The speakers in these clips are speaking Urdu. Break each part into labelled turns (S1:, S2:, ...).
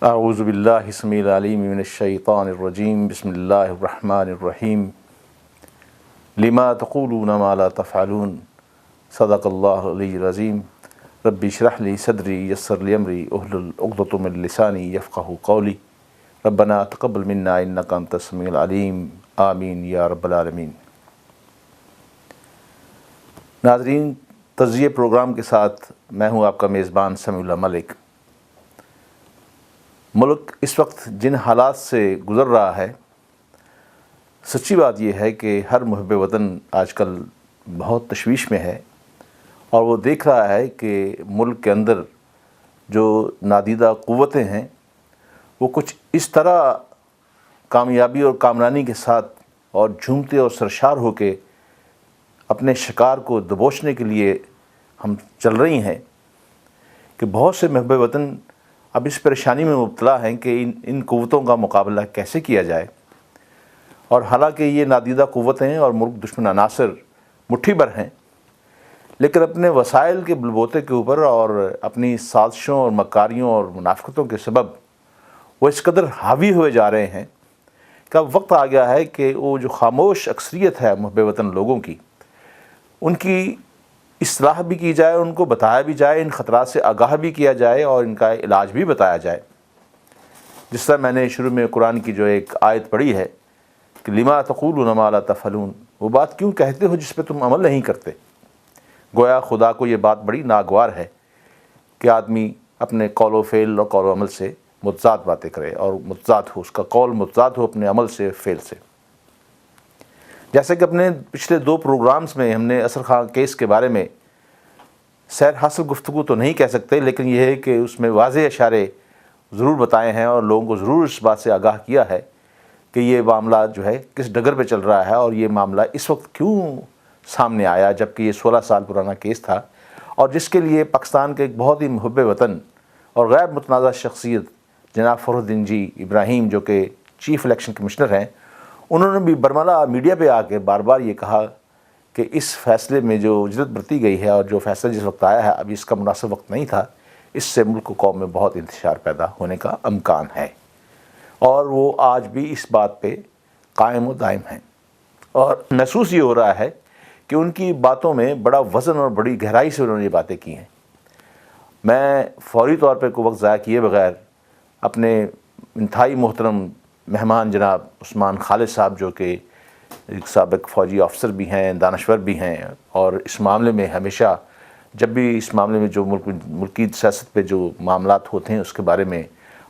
S1: اعوذ باللہ السمیع العلیم من الشیطان الرجیم بسم اللہ الرحمن الرحیم لما تقولون ما لا تفعلون صدق اللہ العلی العظیم رب اشرح لی صدری یسر لی امری احلل عقدۃ من لسانی یفقہوا قولی ربنا تقبل منا انک انت السمیع العلیم آمین یا رب العالمین۔ ناظرین، تجزیہ پروگرام کے ساتھ میں ہوں آپ کا میزبان سمیع اللہ ملک۔ ملک اس وقت جن حالات سے گزر رہا ہے، سچی بات یہ ہے کہ ہر محب وطن آج کل بہت تشویش میں ہے، اور وہ دیکھ رہا ہے کہ ملک کے اندر جو نادیدہ قوتیں ہیں وہ کچھ اس طرح کامیابی اور کامرانی کے ساتھ اور جھومتے اور سرشار ہو کے اپنے شکار کو دبوچنے کے لیے ہم چل رہی ہیں کہ بہت سے محب وطن اب اس پریشانی میں مبتلا ہیں کہ ان قوتوں کا مقابلہ کیسے کیا جائے، اور حالانکہ یہ نادیدہ قوتیں اور ملک دشمن عناصر مٹھی بھر ہیں، لیکن اپنے وسائل کے بلبوتے کے اوپر اور اپنی سازشوں اور مکاریوں اور منافقتوں کے سبب وہ اس قدر حاوی ہوئے جا رہے ہیں کہ اب وقت آ گیا ہے کہ وہ جو خاموش اکثریت ہے محب وطن لوگوں کی، ان کی اصلاح بھی کی جائے، ان کو بتایا بھی جائے، ان خطرات سے آگاہ بھی کیا جائے اور ان کا علاج بھی بتایا جائے۔ جس طرح میں نے شروع میں قرآن کی جو ایک آیت پڑھی ہے کہ لما تقولون ما لا تفعلون، وہ بات کیوں کہتے ہو جس پہ تم عمل نہیں کرتے۔ گویا خدا کو یہ بات بڑی ناگوار ہے کہ آدمی اپنے قول و فعل اور قول و عمل سے متضاد باتیں کرے، اور متضاد ہو، اس کا قول متضاد ہو اپنے عمل سے، فعل سے۔ جیسے کہ اپنے پچھلے 2 پروگرامز میں ہم نے اثر خان کیس کے بارے میں سیر حاصل گفتگو تو نہیں کہہ سکتے، لیکن یہ ہے کہ اس میں واضح اشارے ضرور بتائے ہیں اور لوگوں کو ضرور اس بات سے آگاہ کیا ہے کہ یہ معاملہ جو ہے کس ڈگر پہ چل رہا ہے، اور یہ معاملہ اس وقت کیوں سامنے آیا جبکہ یہ 16 سال پرانا کیس تھا، اور جس کے لیے پاکستان کے ایک بہت ہی محب وطن اور غیر متنازع شخصیت جناب فخر الدین جی ابراہیم، جو کہ چیف الیکشن کمشنر ہیں، انہوں نے بھی برملا میڈیا پہ آ کے بار بار یہ کہا کہ اس فیصلے میں جو اجرت برتی گئی ہے اور جو فیصلہ جس وقت آیا ہے ابھی اس کا مناسب وقت نہیں تھا، اس سے ملک و قوم میں بہت انتشار پیدا ہونے کا امکان ہے، اور وہ آج بھی اس بات پہ قائم و دائم ہیں، اور محسوس یہ ہو رہا ہے کہ ان کی باتوں میں بڑا وزن اور بڑی گہرائی سے انہوں نے یہ باتیں کی ہیں۔ میں فوری طور پہ کوئی وقت ضائع کیے بغیر اپنے انتہائی محترم مہمان جناب عثمان خالد صاحب، جو کہ ایک سابق فوجی افسر بھی ہیں، دانشور بھی ہیں، اور اس معاملے میں ہمیشہ جب بھی اس معاملے میں جو ملکی سیاست پہ جو معاملات ہوتے ہیں اس کے بارے میں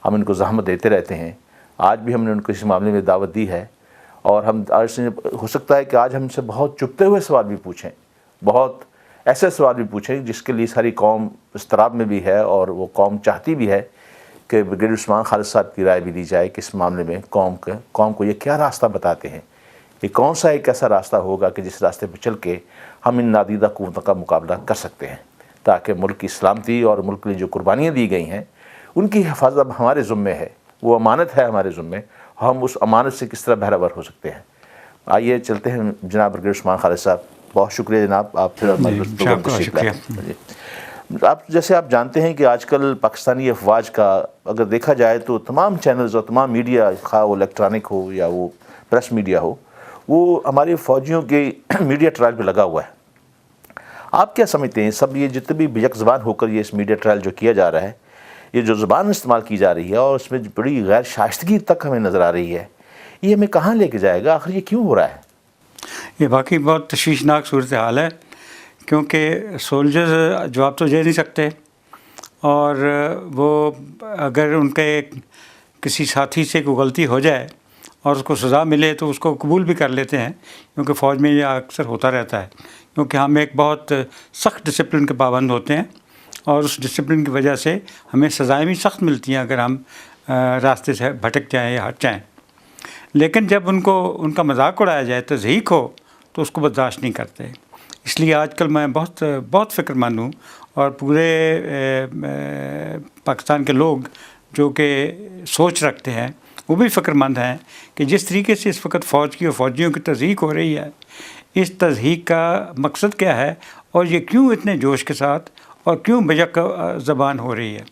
S1: ہم ان کو زحمت دیتے رہتے ہیں، آج بھی ہم نے ان کو اس معاملے میں دعوت دی ہے، اور ہم آج سے ہو سکتا ہے کہ آج ہم سے بہت چپتے ہوئے سوال بھی پوچھیں، بہت ایسے سوال بھی پوچھیں جس کے لیے ساری قوم اضطراب میں بھی ہے، اور وہ قوم چاہتی بھی ہے کہ بریگیڈیئر عثمان خالد صاحب کی رائے بھی لی جائے کہ اس معاملے میں قوم کو یہ کیا راستہ بتاتے ہیں، یہ کون سا ایک ایسا راستہ ہوگا کہ جس راستے پہ چل کے ہم ان نادیدہ قوتوں کا مقابلہ کر سکتے ہیں، تاکہ ملک کی سلامتی اور ملک کے لیے جو قربانیاں دی گئی ہیں ان کی حفاظت اب ہمارے ذمے ہے، وہ امانت ہے ہمارے ذمے، ہم اس امانت سے کس طرح بہرہ ہو سکتے ہیں۔ آئیے چلتے ہیں جناب بریگیڈیئر عثمان خالد صاحب، بہت شکریہ جناب، آپ پھر جیسے آپ جانتے ہیں کہ آج کل پاکستانی افواج کا اگر دیکھا جائے تو تمام چینلز اور تمام میڈیا، خواہ وہ الیکٹرانک ہو یا وہ پریس میڈیا ہو، وہ ہمارے فوجیوں کے میڈیا ٹرائل پہ لگا ہوا ہے۔ آپ کیا سمجھتے ہیں، سب یہ جتنے بھی یک زبان ہو کر یہ اس میڈیا ٹرائل جو کیا جا رہا ہے، یہ جو زبان استعمال کی جا رہی ہے اور اس میں بڑی غیر شائستگی تک ہمیں نظر آ رہی ہے، یہ ہمیں کہاں لے کے جائے گا؟ آخر یہ کیوں ہو رہا ہے؟
S2: یہ واقعی بہت تشویشناک صورتحال ہے، کیونکہ سولجرز جواب تو دے نہیں سکتے، اور وہ اگر ان کے کسی ساتھی سے کوئی غلطی ہو جائے اور اس کو سزا ملے تو اس کو قبول بھی کر لیتے ہیں، کیونکہ فوج میں یہ اکثر ہوتا رہتا ہے، کیونکہ ہم ایک بہت سخت ڈسپلن کے پابند ہوتے ہیں، اور اس ڈسپلن کی وجہ سے ہمیں سزائیں بھی سخت ملتی ہیں اگر ہم راستے سے بھٹک جائیں یا ہٹ جائیں۔ لیکن جب ان کا مذاق اڑایا جائے، تضحیک ہو، تو اس کو برداشت نہیں کرتے۔ اس لیے آج کل میں بہت فکر مند ہوں، اور پورے پاکستان کے لوگ جو کہ سوچ رکھتے ہیں وہ بھی فکر مند ہیں کہ جس طریقے سے اس وقت فوج کی اور فوجیوں کی تضحیک ہو رہی ہے، اس تضحیک کا مقصد کیا ہے، اور یہ کیوں اتنے جوش کے ساتھ اور کیوں بیک زبان ہو رہی ہے۔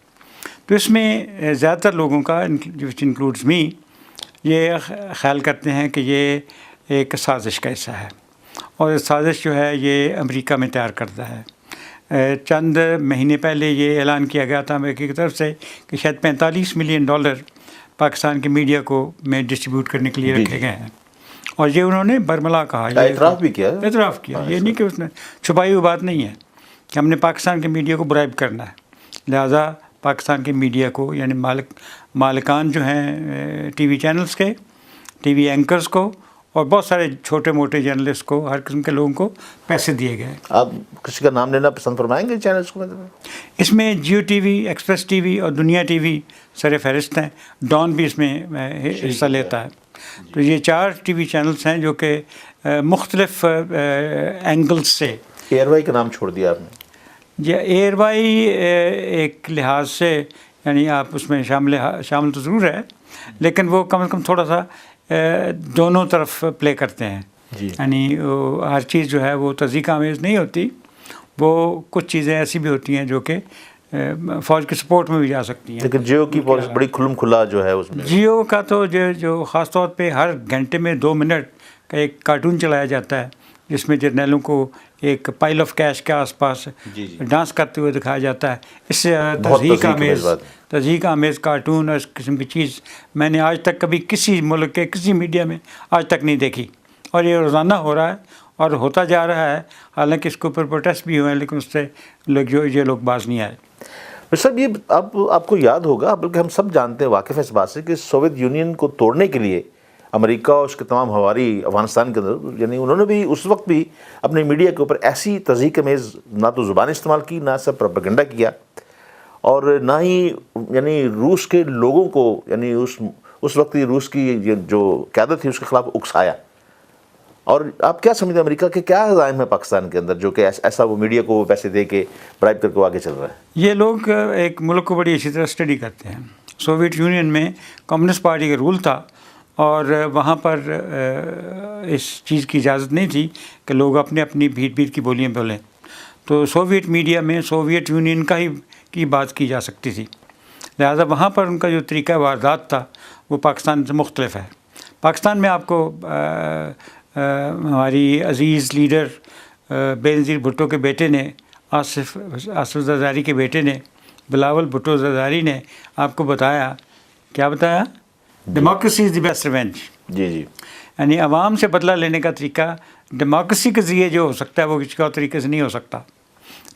S2: تو اس میں زیادہ تر لوگوں کا وچ انکلوڈز می یہ خیال کرتے ہیں کہ یہ ایک سازش کا حصہ ہے، اور سازش جو ہے یہ امریکہ میں تیار کرتا ہے۔ چند مہینے پہلے یہ اعلان کیا گیا تھا امریکہ کی طرف سے کہ شاید $45 ملین پاکستان کے میڈیا کو میں ڈسٹریبیوٹ کرنے کے لیے رکھے گئے ہیں، اور یہ انہوں نے برملا کہا،
S1: اعتراف بھی کیا،
S2: اعتراف کیا۔ یہ نہیں کہ اس نے چھپائی ہوئی بات نہیں ہے کہ ہم نے پاکستان کے میڈیا کو برائب کرنا ہے، لہٰذا پاکستان کے میڈیا کو یعنی مالکان جو ہیں ٹی وی چینلز کے، ٹی وی اینکرز کو، اور بہت سارے چھوٹے موٹے جرنلسٹ کو، ہر قسم کے لوگوں کو پیسے دیے گئے۔
S1: آپ کسی کا نام لینا پسند فرمائیں گے چینلز کو؟
S2: اس میں Geo T V, Express T V اور دنیا ٹی وی سر فہرست ہیں، ڈان بھی اس میں حصہ لیتا ہے۔ تو یہ 4 ٹی وی چینلز ہیں جو کہ مختلف اینگلز سے۔
S1: ایئر وائی کا نام چھوڑ دیا آپ نے؟
S2: یہ ایئر وائی ایک لحاظ سے یعنی آپ اس میں شامل تو ضرور ہے، لیکن وہ کم از کم تھوڑا سا دونوں طرف پلے کرتے ہیں، یعنی ہر چیز جو ہے وہ تضحیک آمیز نہیں ہوتی، وہ کچھ چیزیں ایسی بھی ہوتی ہیں جو کہ فوج کے سپورٹ میں بھی جا سکتی ہیں۔
S1: لیکن جیو کی پالیسی بڑی کھلم کھلا جو ہے اس میں،
S2: جیو کا تو جو خاص طور پہ ہر گھنٹے میں 2 منٹ کا ایک کارٹون چلایا جاتا ہے جس میں جرنیلوں کو ایک پائل آف کیش کے آس پاس ڈانس کرتے ہوئے دکھایا جاتا ہے۔ اس سے تضحیک آمیز کارٹون اور اس قسم کی چیز میں نے آج تک کبھی کسی ملک کے کسی میڈیا میں آج تک نہیں دیکھی، اور یہ روزانہ ہو رہا ہے اور ہوتا جا رہا ہے، حالانکہ اس کے اوپر پروٹیسٹ بھی ہوئے ہیں، لیکن اس سے یہ لوگ باز نہیں آئے۔
S1: سر یہ آپ کو یاد ہوگا، بلکہ ہم سب جانتے ہیں، واقف ہیں اس بات سے کہ سوویت یونین کو توڑنے کے لیے امریکہ اور اس کے تمام ہواری افغانستان کے اندر، یعنی انہوں نے بھی اس وقت بھی اپنے میڈیا کے اوپر ایسی تضحیک آمیز نہ تو زبان استعمال کی، نہ سب پروپیگنڈا کیا، اور نہ ہی یعنی روس کے لوگوں کو، یعنی اس وقت روس کی جو قیادت تھی اس کے خلاف اکسایا۔ اور آپ کیا سمجھتے ہیں امریکہ کے کیا عزائم ہے پاکستان کے اندر جو کہ ایسا وہ میڈیا کو پیسے دے کے برائب کر کے آگے چل رہا ہے؟
S2: یہ لوگ ایک ملک کو بڑی اچھی طرح اسٹڈی کرتے ہیں۔ سوویت یونین میں کمیونسٹ پارٹی کا رول تھا، اور وہاں پر اس چیز کی اجازت نہیں تھی کہ لوگ اپنی بھیڑ کی بولیاں بولیں، تو سوویت میڈیا میں سوویت یونین کی بات کی جا سکتی تھی، لہذا وہاں پر ان کا جو طریقہ واردات تھا وہ پاکستان سے مختلف ہے۔ پاکستان میں آپ کو ہماری عزیز لیڈر بینظیر بھٹو کے بیٹے نے، آصف زرداری کے بیٹے نے، بلاول بھٹو زرداری نے آپ کو بتایا، کیا بتایا؟ Democracy is the best revenge.
S1: جی
S2: یعنی عوام سے بدلہ لینے کا طریقہ ڈیموکریسی کے ذریعے جو ہو سکتا ہے وہ کسی اور طریقے سے نہیں ہو سکتا۔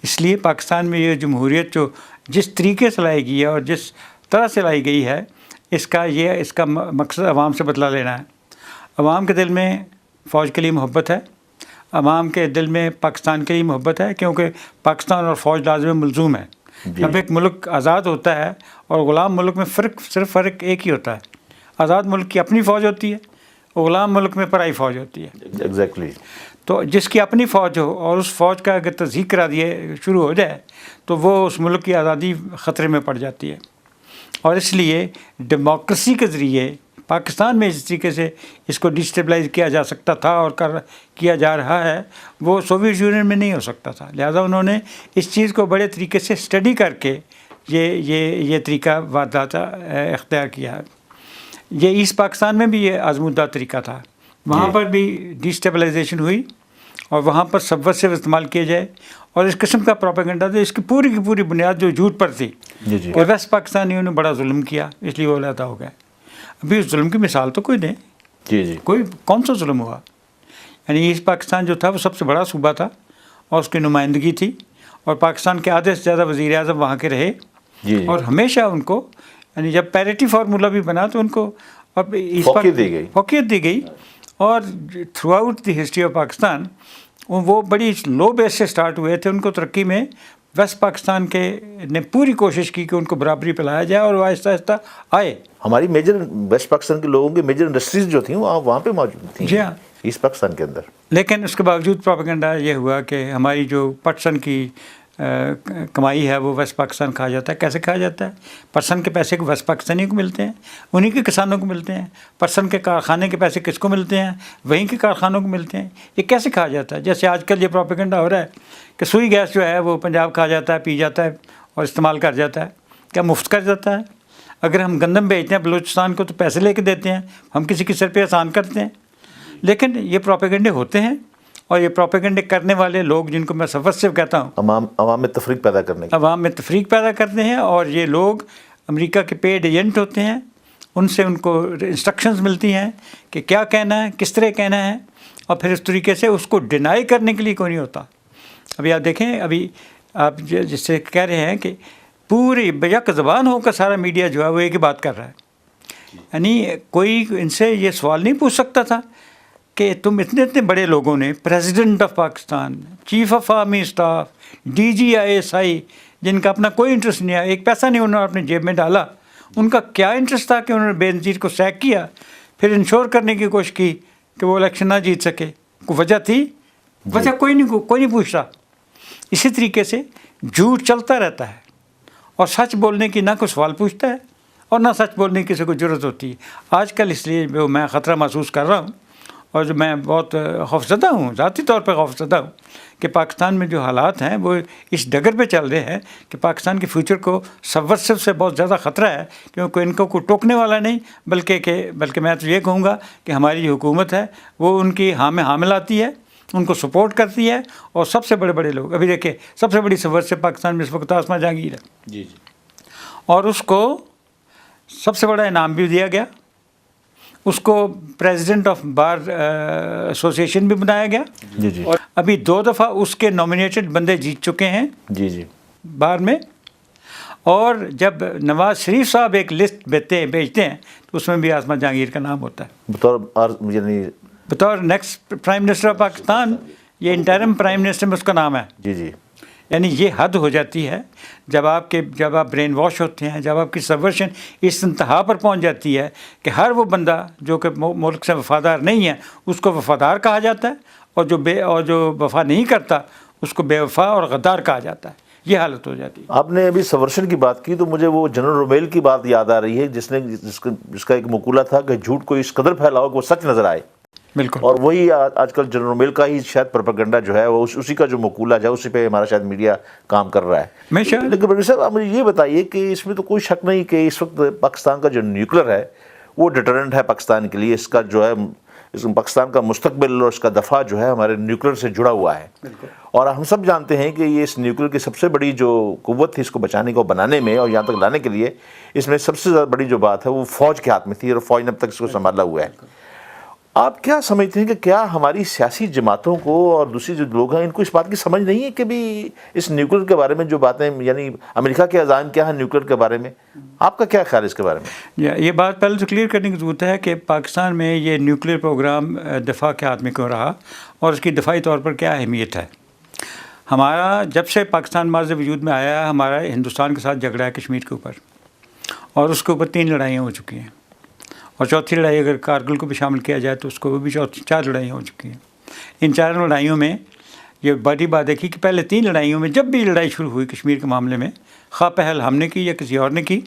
S2: اس لیے پاکستان میں یہ جمہوریت جو جس طریقے سے لائی گئی ہے اور جس طرح سے لائی گئی ہے، اس کا مقصد عوام سے بدلہ لینا ہے۔ عوام کے دل میں فوج کے لیے محبت ہے، عوام کے دل میں پاکستان کے لیے محبت ہے، کیونکہ پاکستان اور فوج لازم ملزوم ہے۔ جب ایک ملک آزاد ہوتا ہے اور غلام ملک میں صرف فرق ایک ہی ہوتا ہے، آزاد ملک کی اپنی فوج ہوتی ہے، غلام ملک میں پرائی فوج ہوتی ہے۔
S1: ایگزیکٹلی۔
S2: تو جس کی اپنی فوج ہو اور اس فوج کا اگر تضحیک کرا دیے شروع ہو جائے تو وہ اس ملک کی آزادی خطرے میں پڑ جاتی ہے، اور اس لیے ڈیموکریسی کے ذریعے پاکستان میں جس طریقے سے اس کو ڈسٹیبلائز کیا جا سکتا تھا اور کیا جا رہا ہے وہ سوویت یونین میں نہیں ہو سکتا تھا، لہذا انہوں نے اس چیز کو بڑے طریقے سے اسٹڈی کر کے یہ طریقہ واردات اختیار کیا ہے۔ یہ ایسٹ پاکستان میں بھی یہ آزمودہ طریقہ تھا، وہاں پر بھی ڈیسٹیبلائزیشن ہوئی اور وہاں پر سبورسیو استعمال کیے جائے، اور اس قسم کا پروپیگنڈا تھا، اس کی پوری بنیاد جو جھوٹ پر تھی کہ ویسٹ پاکستانیوں نے بڑا ظلم کیا اس لیے وہ علیحدہ ہو گئے۔ ابھی اس ظلم کی مثال تو کوئی نہیں، کون سا ظلم ہوا؟ یعنی ایسٹ پاکستان جو تھا وہ سب سے بڑا صوبہ تھا اور اس کی نمائندگی تھی، اور پاکستان کے آدھے سے زیادہ وزیر اعظم وہاں کے رہے، اور ہمیشہ ان کو یعنی جب پیریٹی فارمولہ بھی بنا تو ان کو فوقیت دی گئی، اور through out the history of Pakistan وہ بڑی لو بیس سے سٹارٹ ہوئے تھے۔ ان کو ترقی میں ویسٹ پاکستان کے نے پوری کوشش کی کہ ان کو برابری پہ لایا جائے، اور وہ آہستہ آہستہ آئے۔
S1: ہماری میجر ویسٹ پاکستان کے لوگوں کی میجر انڈسٹریز جو تھیں وہاں پہ موجود تھیں،
S2: جی ہاں،
S1: ایسٹ پاکستان کے اندر،
S2: لیکن اس کے باوجود پروپیگنڈا یہ ہوا کہ ہماری جو پٹسن کی کمائی ہے وہ ویسٹ پاکستان کہا جاتا ہے۔ کیسے کہا جاتا ہے؟ پٹسن کے پیسے کو ویسٹ پاکستانیوں کو ملتے ہیں، انہیں کے کسانوں کو ملتے ہیں۔ پٹسن کے کارخانے کے پیسے کس کو ملتے ہیں؟ وہیں کے کارخانوں کو ملتے ہیں۔ یہ کیسے کہا جاتا ہے؟ جیسے آج کل یہ پروپیگنڈا ہو رہا ہے کہ سوئی گیس جو ہے وہ پنجاب کھا جاتا ہے، پی جاتا ہے اور استعمال کر جاتا ہے، کیا مفت کر جاتا ہے؟ اگر ہم گندم بیچتے ہیں بلوچستان کو تو پیسے لے کے دیتے ہیں، ہم کسی کے سر پہ احسان کرتے ہیں. لیکن یہ پروپیگنڈے ہوتے ہیں، اور یہ پروپیگنڈے کرنے والے لوگ جن کو میں سبورسیو کہتا ہوں،
S1: عوام میں تفریق پیدا کرنے کی،
S2: عوام میں تفریق پیدا کرتے ہیں. اور یہ لوگ امریکہ کے پیڈ ایجنٹ ہوتے ہیں، ان سے ان کو انسٹرکشنز ملتی ہیں کہ کیا کہنا ہے، کس طرح کہنا ہے، اور پھر اس طریقے سے اس کو ڈینائی کرنے کے لیے کوئی نہیں ہوتا. ابھی آپ دیکھیں، ابھی آپ جس سے کہہ رہے ہیں کہ پوری بیک زبان ہو کر سارا میڈیا جو ہے وہ ایک ہی بات کر رہا ہے. یعنی کوئی ان سے یہ سوال نہیں پوچھ سکتا تھا کہ تم اتنے بڑے لوگوں نے، president of Pakistan, chief of army staff, DG ISI، جن کا اپنا کوئی انٹرسٹ نہیں ہے، ایک پیسہ نہیں انہوں نے اپنے جیب میں ڈالا، ان کا کیا انٹرسٹ تھا کہ انہوں نے بے نظیر کو سیک کیا، پھر انشور کرنے کی کوشش کی کہ وہ الیکشن نہ جیت سکے؟ کوئی وجہ تھی؟ وجہ کوئی نہیں پوچھ رہا. اسی طریقے سے جھوٹ چلتا رہتا ہے، اور سچ بولنے کی نہ کوئی سوال پوچھتا ہے اور نہ سچ بولنے کی کسی کو ضرورت ہوتی ہے. آج کل اس لیے جو میں خطرہ محسوس کر رہا ہوں، اور جو میں بہت خوفزدہ ہوں، ذاتی طور پہ خوفزدہ ہوں، کہ پاکستان میں جو حالات ہیں وہ اس ڈگر پہ چل رہے ہیں کہ پاکستان کے فیوچر کو سبورسیو سے بہت زیادہ خطرہ ہے، کیونکہ ان کو کوئی ٹوکنے والا نہیں، بلکہ میں تو یہ کہوں گا کہ ہماری جو حکومت ہے وہ ان کی حامل آتی ہے، ان کو سپورٹ کرتی ہے. اور سب سے بڑے لوگ، ابھی دیکھیں سب سے بڑی سبورسیو پاکستان میں اس وقت آسما جہانگیر ہے، اور اس کو سب سے بڑا انعام بھی دیا گیا، اس کو پریزیڈنٹ آف بار ایسوسیشن بھی بنایا گیا. اور ابھی 2 دفعہ اس کے نامینیٹڈ بندے جیت چکے ہیں بار میں. اور جب نواز شریف صاحب ایک لسٹ بھیجتے ہیں تو اس میں بھی آسما جہانگیر کا نام ہوتا ہے بطور next prime minister of Pakistan. یہ انٹرم پرائم منسٹر میں اس کا نام ہے. یعنی یہ حد ہو جاتی ہے جب آپ برین واش ہوتے ہیں، جب آپ کی سبورشن اس انتہا پر پہنچ جاتی ہے کہ ہر وہ بندہ جو کہ ملک سے وفادار نہیں ہے اس کو وفادار کہا جاتا ہے، اور جو وفا نہیں کرتا اس کو بے وفا اور غدار کہا جاتا ہے. یہ حالت ہو جاتی ہے.
S1: آپ نے ابھی سبورشن کی بات کی تو مجھے وہ جنرل رومیل کی بات یاد آ رہی ہے، جس کا ایک مقولہ تھا کہ جھوٹ کو اس قدر پھیلاؤ کہ وہ سچ نظر آئے.
S2: بالکل.
S1: اور وہی آج کل جنرل رومیل کا ہی شاید پروپیگنڈا جو ہے وہ اسی کا جو مقولہ ہے اسی پہ ہمارا شاید میڈیا کام کر رہا ہے. لیکن بڑی صاحب آپ مجھے یہ بتائیے کہ اس میں تو کوئی شک نہیں کہ اس وقت پاکستان کا جو نیوکلر ہے وہ ڈیٹرنٹ ہے پاکستان کے لیے. اس کا جو ہے پاکستان کا مستقبل اور اس کا دفاع جو ہے ہمارے نیوکلر سے جڑا ہوا ہے. اور ہم سب جانتے ہیں کہ یہ اس نیوکلر کی سب سے بڑی جو قوت تھی اس کو بچانے کو بنانے میں اور یہاں تک لانے کے لیے، اس میں سب سے زیادہ بڑی جو بات ہے وہ فوج کے ہاتھ میں تھی، اور فوج نے اب تک اس کو سنبھالا ہوا ہے. آپ کیا سمجھتے ہیں کہ کیا ہماری سیاسی جماعتوں کو اور دوسری جو لوگ ہیں ان کو اس بات کی سمجھ نہیں ہے کہ بھی اس نیوکلر کے بارے میں جو باتیں، یعنی امریکہ کے عزائم کیا ہیں نیوکلر کے بارے میں؟ آپ کا کیا خیال ہے اس کے بارے میں؟
S2: یہ بات پہلے تو کلیئر کرنے کی ضرورت ہے کہ پاکستان میں یہ نیوکلیر پروگرام دفاع کے ہاتھ میں کیوں رہا اور اس کی دفاعی طور پر کیا اہمیت ہے. ہمارا جب سے پاکستان ماضی وجود میں آیا ہے، ہمارا ہندوستان کے ساتھ جھگڑا ہے کشمیر کے اوپر، اور اس کے اوپر 3 لڑائیاں ہو چکی ہیں، اور چوتھی لڑائی اگر کارگل کو بھی شامل کیا جائے تو اس کو بھی 4 لڑائیاں ہو چکی ہیں. ان 4 لڑائیوں میں یہ بڑی بات دیکھی کہ پہلے 3 لڑائیوں میں جب بھی لڑائی شروع ہوئی کشمیر کے معاملے میں، خواہ پہل ہم نے کی یا کسی اور نے کی،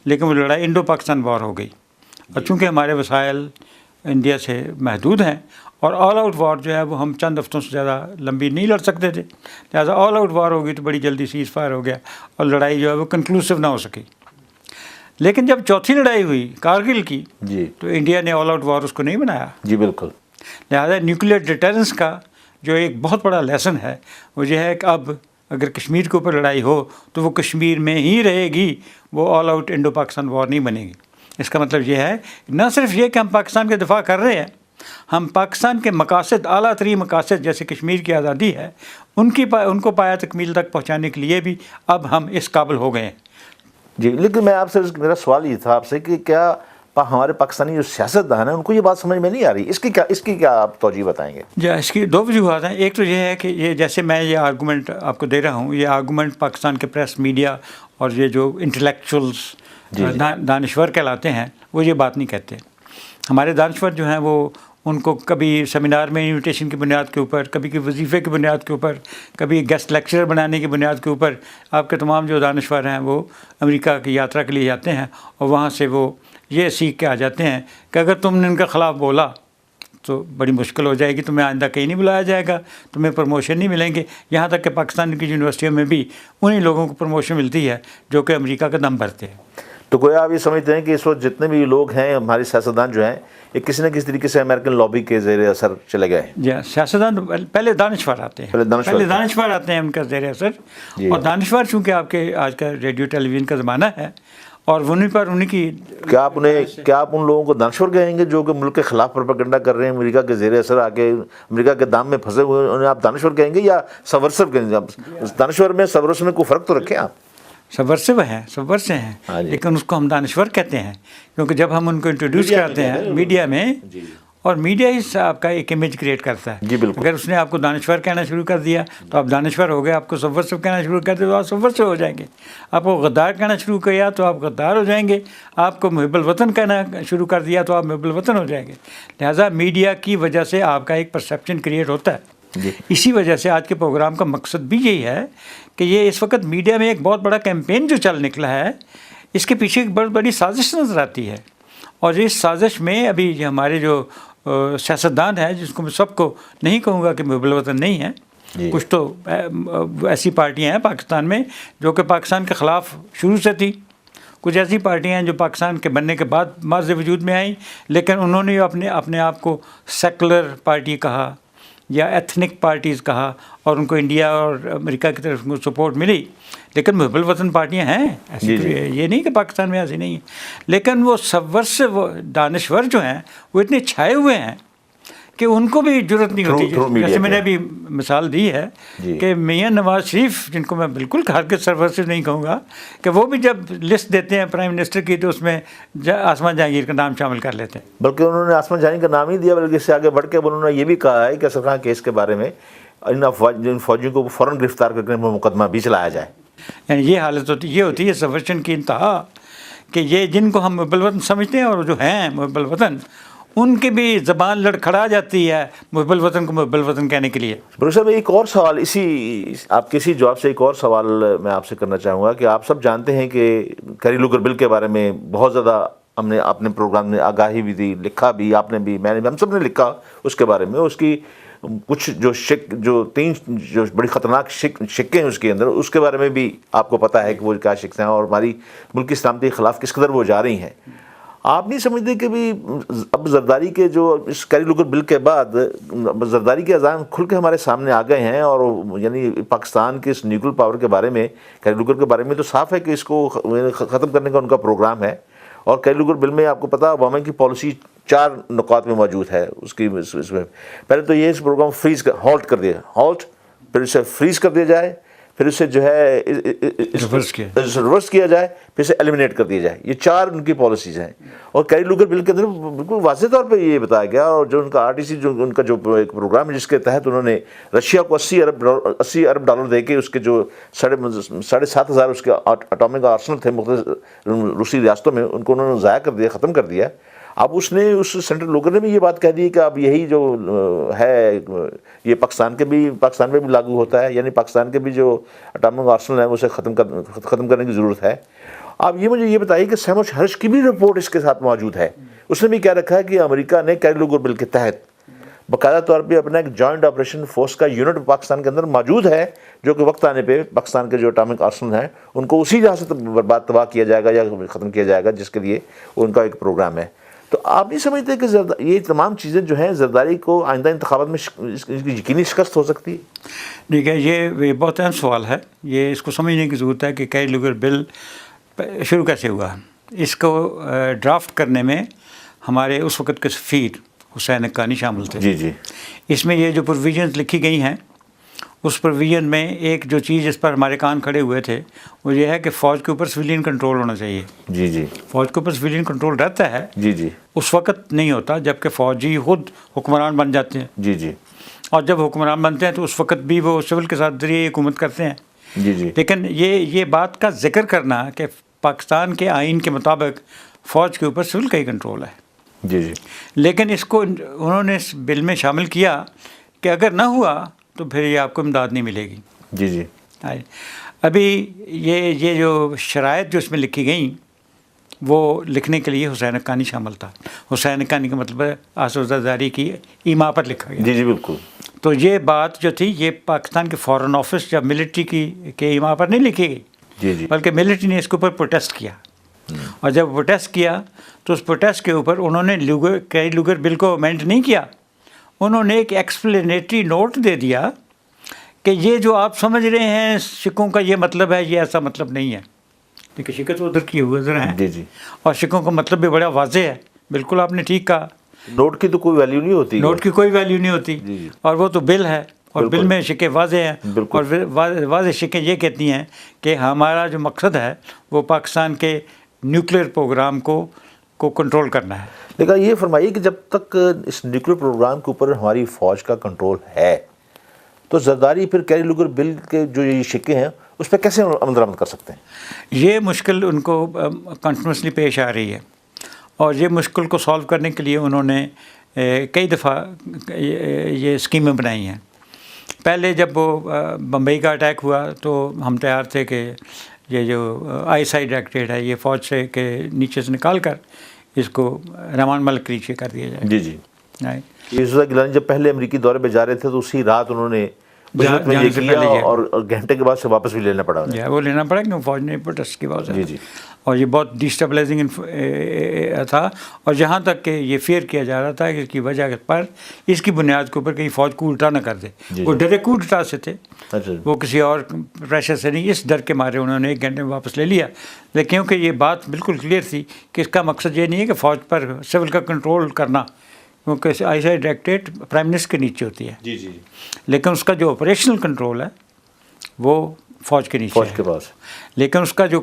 S2: لیکن وہ لڑائی انڈو پاکستان وار ہو گئی. اور چونکہ ہمارے وسائل انڈیا سے محدود ہیں اور آل آؤٹ وار جو ہے وہ ہم چند ہفتوں سے زیادہ لمبی نہیں لڑ سکتے تھے، لہٰذا آل آؤٹ وار ہو گئی تو بڑی جلدی سیز فائر ہو گیا اور لڑائی جو ہے وہ کنکلوسیو نہ ہو سکی. لیکن جب چوتھی لڑائی ہوئی کارگل کی تو انڈیا نے آل آؤٹ وار اس کو نہیں بنایا.
S1: بالکل.
S2: لہٰذا نیوکلیئر ڈیٹرنس کا جو ایک بہت بڑا لیسن ہے وہ یہ ہے کہ اب اگر کشمیر کے اوپر لڑائی ہو تو وہ کشمیر میں ہی رہے گی، وہ آل آؤٹ انڈو پاکستان وار نہیں بنے گی. اس کا مطلب یہ ہے نہ صرف یہ کہ ہم پاکستان کے دفاع کر رہے ہیں، ہم پاکستان کے مقاصد، اعلیٰ ترین مقاصد جیسے کشمیر کی آزادی ہے، ان کو پایہ تکمیل تک پہنچانے کے لیے بھی اب ہم اس قابل ہو گئے ہیں.
S1: لیکن میں آپ سے، میرا سوال یہ تھا آپ سے کہ کیا ہمارے پاکستانی جو سیاستدان ہیں ان کو یہ بات سمجھ میں نہیں آ رہی؟ اس کی کیا آپ توجہ بتائیں گے؟
S2: اس کی 2 وجوہات ہیں. ایک تو یہ ہے کہ یہ جیسے میں یہ آرگومنٹ آپ کو دے رہا ہوں، یہ آرگومنٹ پاکستان کے پریس میڈیا اور یہ جو انٹلیکچوئلس دانشور کہلاتے ہیں وہ یہ بات نہیں کہتے. ہمارے دانشور جو ہیں وہ ان کو کبھی سیمینار میں انویٹیشن کی بنیاد کے اوپر، کبھی وظیفے کی بنیاد کے اوپر، کبھی گیسٹ لیکچرر بنانے کی بنیاد کے اوپر آپ کے تمام جو دانشور ہیں وہ امریکہ کی یاترا کے لیے جاتے ہیں، اور وہاں سے وہ یہ سیکھ کے آ جاتے ہیں کہ اگر تم نے ان کے خلاف بولا تو بڑی مشکل ہو جائے گی، تمہیں آئندہ کہیں نہیں بلایا جائے گا، تمہیں پروموشن نہیں ملیں گے. یہاں تک کہ پاکستان کی یونیورسٹیوں میں بھی انہی لوگوں کو پروموشن ملتی ہے جو کہ امریکہ کا دم بھرتے ہیں.
S1: تو گویا آپ یہ سمجھتے ہیں کہ اس وقت جتنے بھی لوگ ہیں ہمارے سیاستدان جو ہیں یہ کسی نہ کسی طریقے سے امریکن لابی کے زیر اثر چلے گئے ہیں؟
S2: جی، سیاستدان پہلے دانشور آتے ہیں، پہلے دانشور آتے ہیں ان کا زیر اثر. اور دانشور چونکہ آپ کے آج کا ریڈیو ٹیلی ویژن کا زمانہ ہے اور انہیں کی
S1: کیا آپ ان لوگوں کو دانشور کہیں گے جو کہ ملک کے خلاف پروپیگنڈا کر رہے ہیں، امریکہ کے زیر اثر آ کے امریکہ کے دام میں پھنسے ہوئے، انہیں آپ دانشور کہیں گے یا سبورسر کہیں گے؟ دانشور میں سبورسر میں کوئی فرق تو رکھیں آپ.
S2: سبورسو ہیں، سبورسے ہیں، لیکن اس کو ہم دانشور کہتے ہیں کیونکہ جب ہم ان کو انٹروڈیوس کرتے ہیں میڈیا میں، اور میڈیا ہی آپ کا ایک امیج کریٹ کرتا ہے.
S1: جی بالکل.
S2: اگر اس نے آپ کو دانشور کہنا شروع کر دیا تو آپ دانشور ہو گئے، آپ کو سبورسو کہنا شروع کر دیا تو آپ سبورسو ہو جائیں گے، آپ کو غدار کہنا شروع کیا تو آپ غدار ہو جائیں گے، آپ کو محب الوطن کہنا شروع کر دیا تو آپ محب الوطن ہو جائیں گے. لہٰذا میڈیا کی وجہ سے آپ کا ایک پرسیپشن کریٹ ہوتا ہے. اسی وجہ سے آج کے پروگرام کا مقصد بھی یہی ہے کہ یہ اس وقت میڈیا میں ایک بہت بڑا کیمپین جو چل نکلا ہے، اس کے پیچھے ایک بہت بڑی سازش نظر آتی ہے. اور اس سازش میں ابھی ہمارے جو سیاستدان ہیں، جس کو میں سب کو نہیں کہوں گا کہ محب الوطن نہیں ہیں، کچھ تو ایسی پارٹیاں ہیں پاکستان میں جو کہ پاکستان کے خلاف شروع سے تھی، کچھ ایسی پارٹیاں ہیں جو پاکستان کے بننے کے بعد ماض وجود میں آئیں، لیکن انہوں نے اپنے آپ کو سیکولر پارٹی کہا یا ایتھنک پارٹیز کہا، اور ان کو انڈیا اور امریکہ کی طرف سپورٹ ملی. لیکن محب الوطن پارٹیاں ہیں ایسی، یہ نہیں کہ پاکستان میں ایسی نہیں ہیں، لیکن وہ سبورسو دانشور جو ہیں وہ اتنے چھائے ہوئے ہیں کہ ان کو بھی جرت نہیں ہوتی. جیسے میں نے ابھی مثال دی ہے کہ میاں نواز شریف، جن کو میں بالکل ہرگز سبورسو نہیں کہوں گا، کہ وہ بھی جب لسٹ دیتے ہیں پرائم منسٹر کی تو اس میں آسمان جہانگیر کا نام شامل کر لیتے ہیں.
S1: بلکہ انہوں نے آسمان جہانگیر کا نام ہی دیا، بلکہ اس سے آگے بڑھ کے انہوں نے یہ بھی کہا ہے کہ سرخان کیس کے بارے میں ان فوجیوں کو فوراً گرفتار کر کے مقدمہ بھی چلایا جائے.
S2: یعنی یہ حالت یہ ہوتی ہے سبورشن کی انتہا، کہ یہ جن کو ہم محب الوطن سمجھتے ہیں اور جو ہیں محب الوطن، ان کی بھی زبان لڑکھڑا جاتی ہے محب الوطن کو محب الوطن کہنے کے لیے.
S1: بروس صاحب ایک اور سوال، آپ کے اسی جواب سے ایک اور سوال میں آپ سے کرنا چاہوں گا کہ آپ سب جانتے ہیں کہ کیری لوگر بل کے بارے میں بہت زیادہ ہم نے اپنے پروگرام میں آگاہی بھی دی، لکھا بھی، آپ نے بھی، میں نے بھی، ہم سب نے لکھا اس کے بارے میں. اس کی کچھ جو تین بڑی خطرناک شکیں ہیں اس کے اندر، اس کے بارے میں بھی آپ کو پتہ ہے کہ وہ کیا شکیں ہیں اور ہماری ملک کی سلامتی کے خلاف کس قدر وہ جا رہی ہیں. آپ نہیں سمجھتے کہ بھی اب زرداری کے جو اس کیری لوگر بل کے بعد زرداری کے عزائم کھل کے ہمارے سامنے آ گئے ہیں، اور یعنی پاکستان کے اس نیوکلیر پاور کے بارے میں، کیری لوگر کے بارے میں تو صاف ہے کہ اس کو ختم کرنے کا ان کا پروگرام ہے. اور کیری لوگر بل میں آپ کو پتا اوباما کی پالیسی 4 نکات میں موجود ہے. اس میں پہلے تو یہ اس پروگرام ہالٹ کر دیا، پھر اسے فریز کر دیا جائے، پھر اسے جو ہے ریورس کیا جائے، پھر اسے ایلیمنیٹ کر دیا جائے. یہ 4 ان کی پالیسیز ہیں. اور کیری لوگر بل کے اندر بالکل واضح طور پہ یہ بتایا گیا، اور جو ان کا RTC جو ان کا جو ایک پروگرام ہے جس کے تحت انہوں نے رشیا کو 80 ارب ڈالر دے کے اس کے جو 7,500 اس کے اٹامک آرسنل تھے مختلف روسی ریاستوں میں، ان کو انہوں نے ضائع کر دیا، ختم کر دیا. اب اس سینٹر لوگر نے بھی یہ بات کہہ دی کہ اب یہی جو ہے یہ پاکستان میں بھی لاگو ہوتا ہے، یعنی پاکستان کے بھی جو اٹامک آرسنل ہے اسے ختم کرنے کی ضرورت ہے. آپ مجھے یہ بتائیے کہ سیموش ہرش کی بھی رپورٹ اس کے ساتھ موجود ہے. اس نے بھی کیا رکھا ہے کہ امریکہ نے کیری لوگر بل کے تحت باقاعدہ طور پہ اپنا ایک جوائنٹ آپریشن فورس کا یونٹ پاکستان کے اندر موجود ہے، جو کہ وقت آنے پہ پاکستان کے جو اٹامک آرسنل ہیں ان کو اسی جگہ سے برباد تباہ کیا جائے گا یا ختم کیا جائے گا، جس کے لیے ان کا ایک پروگرام ہے. تو آپ نہیں سمجھتے کہ یہ تمام چیزیں جو ہیں زرداری کو آئندہ انتخابات میں یقینی شکست ہو سکتی ہے؟
S2: ٹھیک ہے، یہ بہت اہم سوال ہے. یہ اس کو سمجھنے کی ضرورت ہے کہ کیری لوگر بل شروع کیسے ہوا. اس کو ڈرافٹ کرنے میں ہمارے اس وقت کے سفیر حسین حقانی شامل تھے.
S1: جی. اس
S2: میں یہ جو پروویژنز لکھی گئی ہیں، اس پروویژن میں ایک جو چیز جس پر ہمارے کان کھڑے ہوئے تھے وہ یہ ہے کہ فوج کے اوپر سویلین کنٹرول ہونا چاہیے.
S1: جی.
S2: فوج کے اوپر سویلین کنٹرول رہتا ہے.
S1: جی. اس
S2: وقت نہیں ہوتا جب کہ فوجی خود حکمران بن جاتے ہیں.
S1: جی.
S2: اور جب حکمران بنتے ہیں تو اس وقت بھی وہ سول کے ساتھ ذریعے حکومت کرتے ہیں.
S1: جی.
S2: لیکن یہ بات کا ذکر کرنا کہ پاکستان کے آئین کے مطابق فوج کے اوپر سول کا ہی کنٹرول ہے.
S1: جی.
S2: لیکن اس کو انہوں نے اس بل میں شامل کیا کہ اگر نہ ہوا تو پھر یہ آپ کو امداد نہیں ملے گی.
S1: جی.
S2: ابھی یہ جو شرائط جو اس میں لکھی گئیں، وہ لکھنے کے لیے حسین حقانی شامل تھا. حسین حقانی کا مطلب ہے آصف زرداری کی ایما پر لکھا گیا.
S1: جی جی بالکل.
S2: تو یہ بات جو تھی یہ پاکستان کے فارن آفس یا ملٹری کے ایما پر نہیں لکھی گئی,
S1: جی جی,
S2: بلکہ ملٹری نے اس کے اوپر پروٹیسٹ کیا. اور جب پروٹیسٹ کیا تو اس پروٹیسٹ کے اوپر انہوں نے کیری لوگر بل کو امینڈ نہیں کیا, انہوں نے ایک ایکسپلینیٹری نوٹ دے دیا کہ یہ جو آپ سمجھ رہے ہیں سکھوں کا یہ مطلب ہے, یہ ایسا مطلب نہیں ہے. دیکھیے سکھ تو ادھر کی ہوئے ادھر ہیں,
S1: جی جی,
S2: اور سکھوں کا مطلب بھی بڑا واضح ہے. بالکل آپ نے ٹھیک کہا,
S1: نوٹ کی تو کوئی ویلیو نہیں ہوتی,
S2: نوٹ کی کوئی ویلیو نہیں ہوتی,
S1: جی جی,
S2: اور وہ تو بل ہے, اور بل میں شکیں واضح ہیں,
S1: بالکل.
S2: اور واضح شکیں یہ کہتی ہیں کہ ہمارا جو مقصد ہے وہ پاکستان کے نیوکلیئر پروگرام کو کنٹرول کرنا ہے.
S1: لیکن یہ فرمائیے کہ جب تک اس نیوکلیئر پروگرام کے اوپر ہماری فوج کا کنٹرول ہے تو زرداری پھر کیری لوگر بل کے جو یہ شکیں ہیں اس پہ کیسے عمل درآمد کر سکتے ہیں؟
S2: یہ مشکل ان کو کنٹینیوسلی پیش آ رہی ہے, اور یہ مشکل کو سالو کرنے کے لیے انہوں نے کئی دفعہ یہ اسکیمیں بنائی ہیں. پہلے جب وہ بمبئی کا اٹیک ہوا تو ہم تیار تھے کہ یہ جو آئی ایس آئی ڈائریکٹریٹ ہے یہ فوج سے کے نیچے سے نکال کر اس کو رحمان ملک کے نیچے کر دیا جائے.
S1: جی جی, یوسف گیلانی جب پہلے امریکی دورے پہ جا رہے تھے تو اسی رات انہوں نے یہ کیا, اور گھنٹے کے بعد سے واپس بھی لینا پڑا,
S2: وہ لینا پڑا کیونکہ فوج نے پروٹیسٹ کی وجہ سے.
S1: جی جی,
S2: اور یہ بہت ڈیسٹیبلائزنگ تھا, اور جہاں تک کہ یہ فیئر کیا جا رہا تھا کہ اس کی وجہ پر اس کی بنیاد کے اوپر کہیں فوج کو الٹا نہ کر دے. وہ ڈرے کو الٹا سے تھے, وہ کسی اور پریشر سے نہیں, اس ڈر کے مارے انہوں نے 1 گھنٹے میں واپس لے لیا. لیکن کیونکہ یہ بات بالکل کلیئر تھی کہ اس کا مقصد یہ نہیں ہے کہ فوج پر سول کا کنٹرول کرنا, کیونکہ I S I directorate prime minister کے نیچے ہوتی ہے.
S1: جی جی,
S2: لیکن اس کا جو آپریشنل کنٹرول ہے وہ فوج کے نیچے,
S1: فوج کے پاس.
S2: لیکن اس کا جو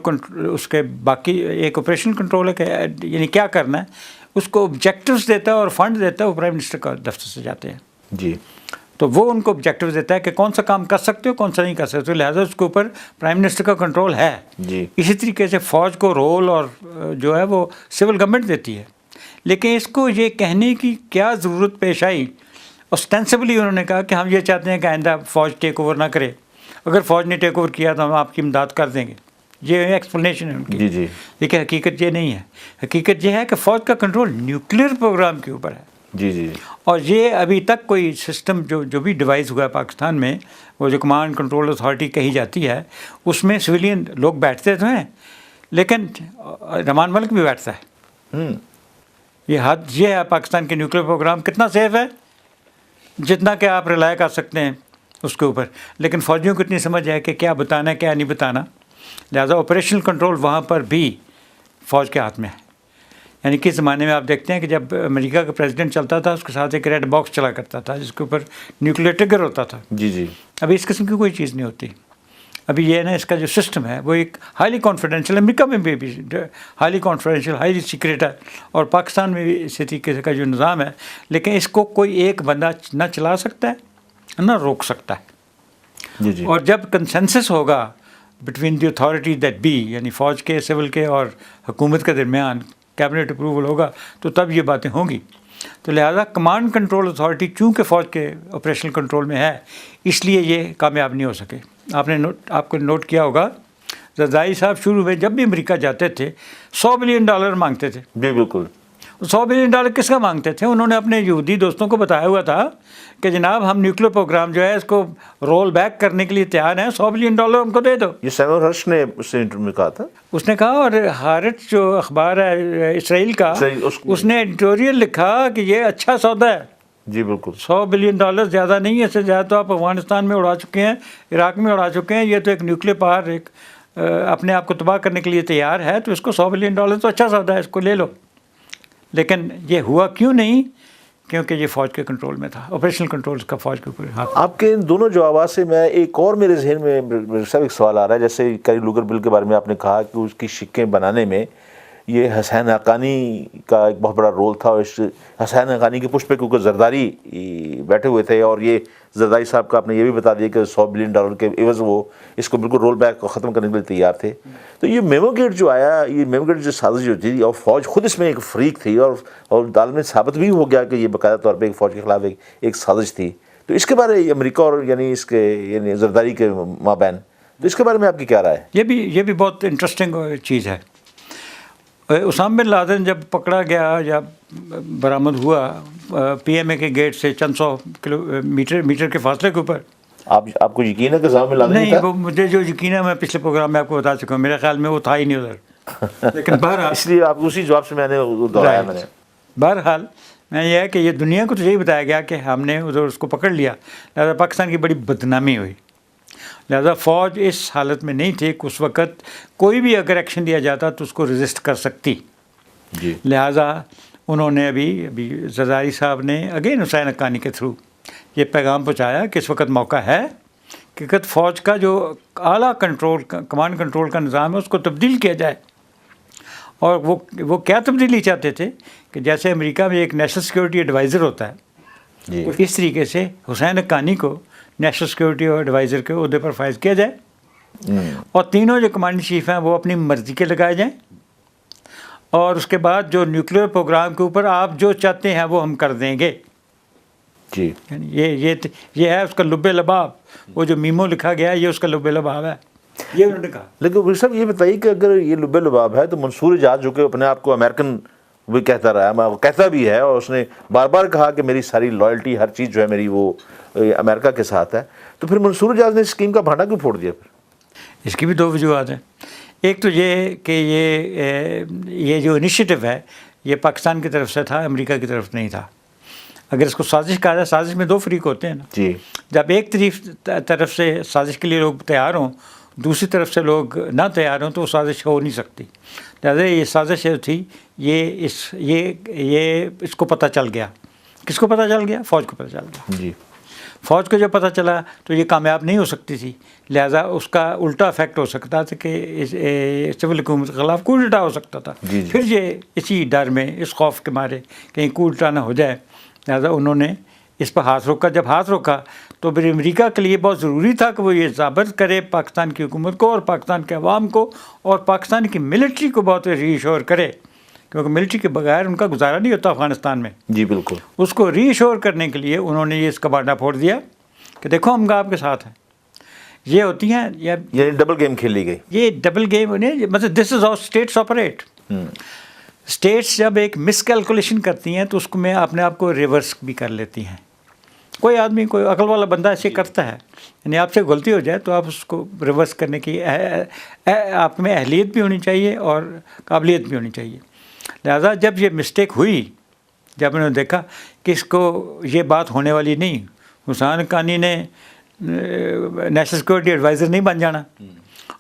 S2: اس کے باقی ایک آپریشنل کنٹرول ہے کہ یعنی کیا کرنا ہے, اس کو آبجیکٹیوز دیتا ہے اور فنڈ دیتا ہے, وہ پرائم منسٹر کا دفتر سے جاتے ہیں.
S1: جی,
S2: تو وہ ان کو آبجیکٹیوز دیتا ہے کہ کون سا کام کر سکتے ہو کون سا نہیں کر سکتے, لہٰذا اس کے اوپر پرائم منسٹر کا کنٹرول ہے.
S1: جی,
S2: اسی طریقے سے فوج کو رول اور جو ہے وہ سول گورنمنٹ دیتی ہے. لیکن اس کو یہ کہنے کی کیا ضرورت پیش آئی, اوسٹینسبلی انہوں نے کہا کہ ہم یہ چاہتے ہیں کہ آئندہ فوج ٹیک اوور نہ کرے, اگر فوج نے ٹیک اوور کیا تو ہم آپ کی امداد کر دیں گے. یہ ایکسپلینیشن ہے ان کی.
S1: جی جی,
S2: لیکن حقیقت یہ نہیں ہے. حقیقت یہ ہے کہ فوج کا کنٹرول نیوکلیئر پروگرام کے اوپر ہے.
S1: جی جی,
S2: اور یہ ابھی تک کوئی سسٹم جو بھی ڈیوائس ہوا ہے پاکستان میں, وہ جو کمانڈ کنٹرول اتھارٹی کہی جاتی ہے, اس میں سویلین لوگ بیٹھتے تو ہیں, لیکن رحمان ملک بھی بیٹھتا ہے. یہ حد یہ ہے پاکستان کے نیوکلیئر پروگرام کتنا سیف ہے, جتنا کہ آپ ریلائے کر سکتے ہیں اس کے اوپر. لیکن فوجیوں کو اتنی سمجھ ہے کہ کیا بتانا ہے کیا نہیں بتانا, لہٰذا آپریشنل کنٹرول وہاں پر بھی فوج کے ہاتھ میں ہے. یعنی کس زمانے میں آپ دیکھتے ہیں کہ جب امریکہ کا پریزیڈنٹ چلتا تھا اس کے ساتھ ایک ریڈ باکس چلا کرتا تھا جس کے اوپر نیوکلیئر ٹریگر ہوتا تھا.
S1: جی جی,
S2: ابھی اس قسم کی کوئی چیز نہیں ہوتی. ابھی یہ ہے نا, اس کا جو سسٹم ہے وہ ایک ہائیلی کانفیڈینشیل, امریکہ میں بھی ہائیلی کانفیڈینشیل ہائیلی سیکریٹ ہے, اور پاکستان میں بھی اسی طریقے کا جو نظام ہے, لیکن اس کو کوئی ایک بندہ نہ چلا سکتا ہے نہ روک سکتا ہے.
S1: جی جی,
S2: اور جب کنسنسس ہوگا between the authority that be, یعنی فوج کے سول کے اور حکومت کے درمیان کیبنٹ اپروول ہوگا تو تب یہ باتیں ہوں گی. تو لہٰذا کمانڈ کنٹرول اتھارٹی چونکہ فوج کے آپریشنل کنٹرول میں ہے, اس لیے یہ کامیاب نہیں ہو سکے. آپ کو نوٹ کیا ہوگا زرداری صاحب شروع میں جب بھی امریکہ جاتے تھے $100 بلین مانگتے تھے.
S1: جی بالکل.
S2: $100 بلین کس کا مانگتے تھے؟ انہوں نے اپنے یہودی دوستوں کو بتایا ہوا تھا کہ جناب ہم نیوکلیئر پروگرام جو ہے اس کو رول بیک کرنے کے لیے تیار ہیں, $100 بلین ہم کو دے دو.
S1: یہ سیمور ہرش نے اس سے انٹرویو میں کہا تھا. اس
S2: نے کہا, اور ہارٹ جو اخبار ہے اسرائیل کا, اس نے ایڈیٹوریل لکھا کہ یہ اچھا سودا ہے.
S1: جی بالکل.
S2: $100 بلین زیادہ نہیں ہے, اس سے زیادہ تو آپ افغانستان میں اڑا چکے ہیں, عراق میں اڑا چکے ہیں. یہ تو ایک نیوکلیئر پاور ایک اپنے آپ کو تباہ کرنے کے لیے تیار ہے, تو اس کو $100 بلین تو اچھا سودا ہے, اس کو لے لو. لیکن یہ ہوا کیوں نہیں؟ کیونکہ یہ فوج کے کنٹرول میں تھا, آپریشنل کنٹرول کا فوج کے اوپر ہاتھ.
S1: آپ کے ان دونوں جوابات سے میں ایک اور میرے ذہن میں صاحب ایک سوال آ رہا ہے. جیسے کیری لوگر بل کے بارے میں آپ نے کہا کہ اس کی شکیں بنانے میں یہ حسین حقانی کا ایک بہت بڑا رول تھا, اور اس حسین حقانی کے پشت پہ کیونکہ زرداری بیٹھے ہوئے تھے, اور یہ زرداری صاحب کا آپ نے یہ بھی بتا دیا کہ $100 بلین کے عوض وہ اس کو بالکل رول بیک کو ختم کرنے کے لیے تیار تھے. تو یہ میمو گیٹ جو آیا, یہ میمو گیٹ جو سازش جو تھی, اور فوج خود اس میں ایک فریق تھی, اور عدالت میں ثابت بھی ہو گیا کہ یہ باقاعدہ طور پہ ایک فوج کے خلاف ایک سازش تھی. تو اس کے بارے امریکہ اور یعنی اس کے یعنی زرداری کے مابین, تو اس کے بارے میں آپ کی کیا رائے ہے؟
S2: یہ بھی بہت انٹرسٹنگ چیز ہے. اسامہ بن لادن جب پکڑا گیا یا برآمد ہوا PMA کے گیٹ سے چند 100 میٹر کے فاصلے کے اوپر،
S1: آپ کو یقین ہے کہ اسامہ بن لادن
S2: نہیں
S1: تھا؟
S2: وہ مجھے جو یقین ہے میں پچھلے پروگرام میں آپ کو بتا چکا ہوں، میرے خیال میں وہ تھا ہی نہیں ادھر، لیکن بہرحال
S1: اس لیے آپ اسی جواب سے میں نے دہرایا میں نے.
S2: بہرحال میں یہ ہے کہ یہ دنیا کو تو یہی بتایا گیا کہ ہم نے ادھر اس کو پکڑ لیا، لہٰذا پاکستان کی بڑی بدنامی ہوئی. لہٰذا فوج اس حالت میں نہیں تھی کہ اس وقت کوئی بھی اگر ایکشن دیا جاتا تو اس کو رزسٹ کر سکتی.
S1: جی.
S2: لہٰذا انہوں نے ابھی زرداری صاحب نے اگین حسین حقانی کے تھرو یہ پیغام پہنچایا کہ اس وقت موقع ہے کہ فوج کا جو اعلیٰ کنٹرول کمانڈ کنٹرول کا نظام ہے اس کو تبدیل کیا جائے. اور وہ کیا تبدیلی چاہتے تھے کہ جیسے امریکہ میں ایک نیشنل سیکورٹی ایڈوائزر ہوتا ہے،
S1: جی.
S2: تو اس طریقے سے حسین حقانی کو نیشنل سیکورٹی ایڈوائزر کے عہدے پر فائز کیا جائے، اور تینوں جو کمانڈنگ چیف ہیں وہ اپنی مرضی کے لگائے جائیں، اور اس کے بعد جو نیوکلیئر پروگرام کے اوپر آپ جو چاہتے ہیں وہ ہم کر دیں گے.
S1: جی.
S2: یعنی یہ ہے اس کا لب لباب، وہ جو میمو لکھا گیا ہے یہ اس کا لب لباب ہے، یہ انہوں نے کہا.
S1: لیکن وزیر صاحب یہ بتائیے کہ اگر یہ لب لباب ہے تو منصور اجاز جو کہ اپنے آپ کو امریکن بھی کہتا رہا ہے، کہتا بھی ہے، اور اس نے بار بار کہا کہ میری ساری لائلٹی ہر چیز جو ہے میری وہ امریکہ کے ساتھ ہے، تو پھر منصور اجاز نے اس اسکیم کا بھانڈا کیوں پھوڑ دیا پھر؟
S2: اس کی بھی دو وجوہات ہیں. ایک تو یہ کہ یہ جو انیشیٹو ہے یہ پاکستان کی طرف سے تھا، امریکہ کی طرف نہیں تھا. اگر اس کو سازش کہا جائے، سازش میں دو فریق ہوتے ہیں نا.
S1: جی.
S2: جب ایک طرف سے سازش کے لیے لوگ تیار ہوں، دوسری طرف سے لوگ نہ تیار ہوں، تو وہ سازش ہو نہیں سکتی. لہٰذا یہ سازش جو تھی یہ اس کو پتہ چل گیا. کس کو پتہ چل گیا؟ فوج کو پتہ چل گیا.
S1: جی.
S2: فوج کو جب پتہ چلا تو یہ کامیاب نہیں ہو سکتی تھی، لہٰذا اس کا الٹا افیکٹ ہو سکتا تھا کہ سول حکومت کے خلاف کو الٹا ہو سکتا تھا.
S1: جی.
S2: پھر یہ اسی ڈر میں، اس خوف کے مارے کہیں کو الٹا نہ ہو جائے، لہٰذا انہوں نے اس پر ہاتھ روکا. جب ہاتھ روکا تو پھر امریکہ کے لیے بہت ضروری تھا کہ وہ یہ ثابت کرے پاکستان کی حکومت کو اور پاکستان کے عوام کو اور پاکستان کی ملٹری کو بہت ری ایشور کرے، کیونکہ ملٹری کے بغیر ان کا گزارا نہیں ہوتا افغانستان میں.
S1: جی بالکل.
S2: اس کو ری ایشور کرنے کے لیے انہوں نے یہ اس کا بانڈا پھوڑ دیا کہ دیکھو ہم آپ کے ساتھ ہیں. یہ ہوتی ہیں
S1: یہ ڈبل گیم کھیلی گئی. یہ
S2: ڈبل گیم مطلب this is how states operate. States جب ایک مس کیلکولیشن کرتی ہیں تو اس کو میں اپنے آپ کو ریورس بھی کر لیتی ہیں. کوئی آدمی، کوئی عقل والا بندہ ایسے کرتا ہے، یعنی آپ سے غلطی ہو جائے تو آپ اس کو ریورس کرنے کی آپ میں اہلیت بھی ہونی چاہیے اور قابلیت بھی ہونی چاہیے. لہٰذا جب یہ مسٹیک ہوئی، جب انہوں نے دیکھا کہ اس کو یہ بات ہونے والی نہیں، حسین حقانی نے نیشنل سیکورٹی ایڈوائزر نہیں بن جانا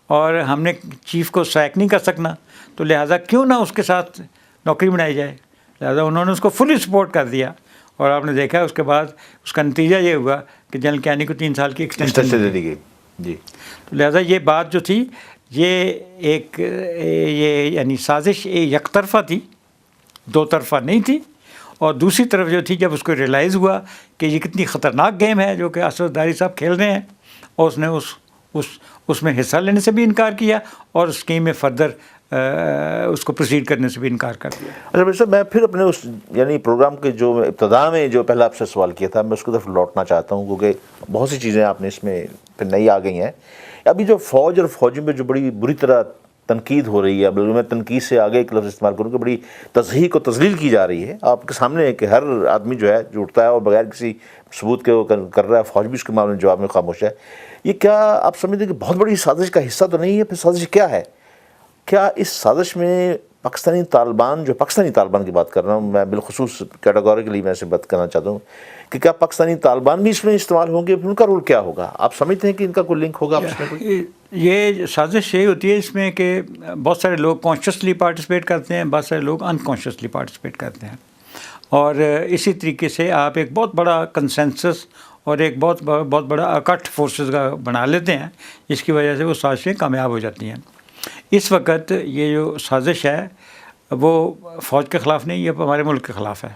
S2: اور ہم نے چیف کو سیک نہیں کر سکنا، تو لہٰذا کیوں نہ اس کے ساتھ نوکری بنائی جائے. لہٰذا انہوں نے اس کو فلی سپورٹ کر دیا، اور آپ نے دیکھا اس کے بعد اس کا نتیجہ یہ ہوا کہ جنرل کیانی کو 3 سال کی ایکسٹینشن
S1: دے دی گئی. جی.
S2: تو لہٰذا یہ بات جو تھی یہ یعنی سازش یک طرفہ تھی، دو طرفہ نہیں تھی. اور دوسری طرف جو تھی، جب اس کو ریئلائز ہوا کہ یہ کتنی خطرناک گیم ہے جو کہ اسد زرداری صاحب کھیل رہے ہیں، اور اس نے اس میں حصہ لینے سے بھی انکار کیا اور اسکیم میں فردر اس کو پروسیڈ کرنے سے بھی انکار کر دیا.
S1: اچھا صاحب، میں پھر اپنے اس یعنی پروگرام کے جو ابتدا میں جو پہلا آپ سے سوال کیا تھا، میں اس کی طرف لوٹنا چاہتا ہوں، کیونکہ بہت سی چیزیں آپ نے اس میں پھر نئی آ گئی ہیں. ابھی جو فوج اور فوجی میں جو بڑی بری طرح تنقید ہو رہی ہے، بلکہ میں تنقید سے آگے ایک لفظ استعمال کروں کہ بڑی تضحیق و تذلیل کی جا رہی ہے آپ کے سامنے ہے کہ ہر آدمی جو ہے جھوٹتا ہے اور بغیر کسی ثبوت کے وہ کر رہا ہے. فوج بھی اس کے معاملے میں جواب میں خاموش ہے. یہ کیا آپ سمجھتے ہیں کہ بہت بڑی سازش کا حصہ تو نہیں ہے؟ پھر سازش کیا ہے؟ کیا اس سازش میں پاکستانی طالبان کی بات کر رہا ہوں میں، بالخصوص کیٹاگوریکلی میں سے بات کرنا چاہتا ہوں کہ کیا پاکستانی طالبان بھی اس میں استعمال ہوں گے؟ ان کا رول کیا ہوگا؟ آپ سمجھتے ہیں کہ ان کا کوئی لنک ہوگا آپس میں کوئی؟
S2: یہ سازش یہی ہوتی ہے اس میں کہ بہت سارے لوگ کانشیسلی پارٹیسپیٹ کرتے ہیں، بہت سارے لوگ انکانشیسلی پارٹیسپیٹ کرتے ہیں، اور اسی طریقے سے آپ ایک بہت بڑا کنسنسس اور ایک بہت بڑا اکٹھ فورسز کا بنا لیتے ہیں، جس کی وجہ سے وہ سازشیں کامیاب ہو جاتی ہیں. اس وقت یہ جو سازش ہے وہ فوج کے خلاف نہیں، یہ ہمارے ملک کے خلاف ہے.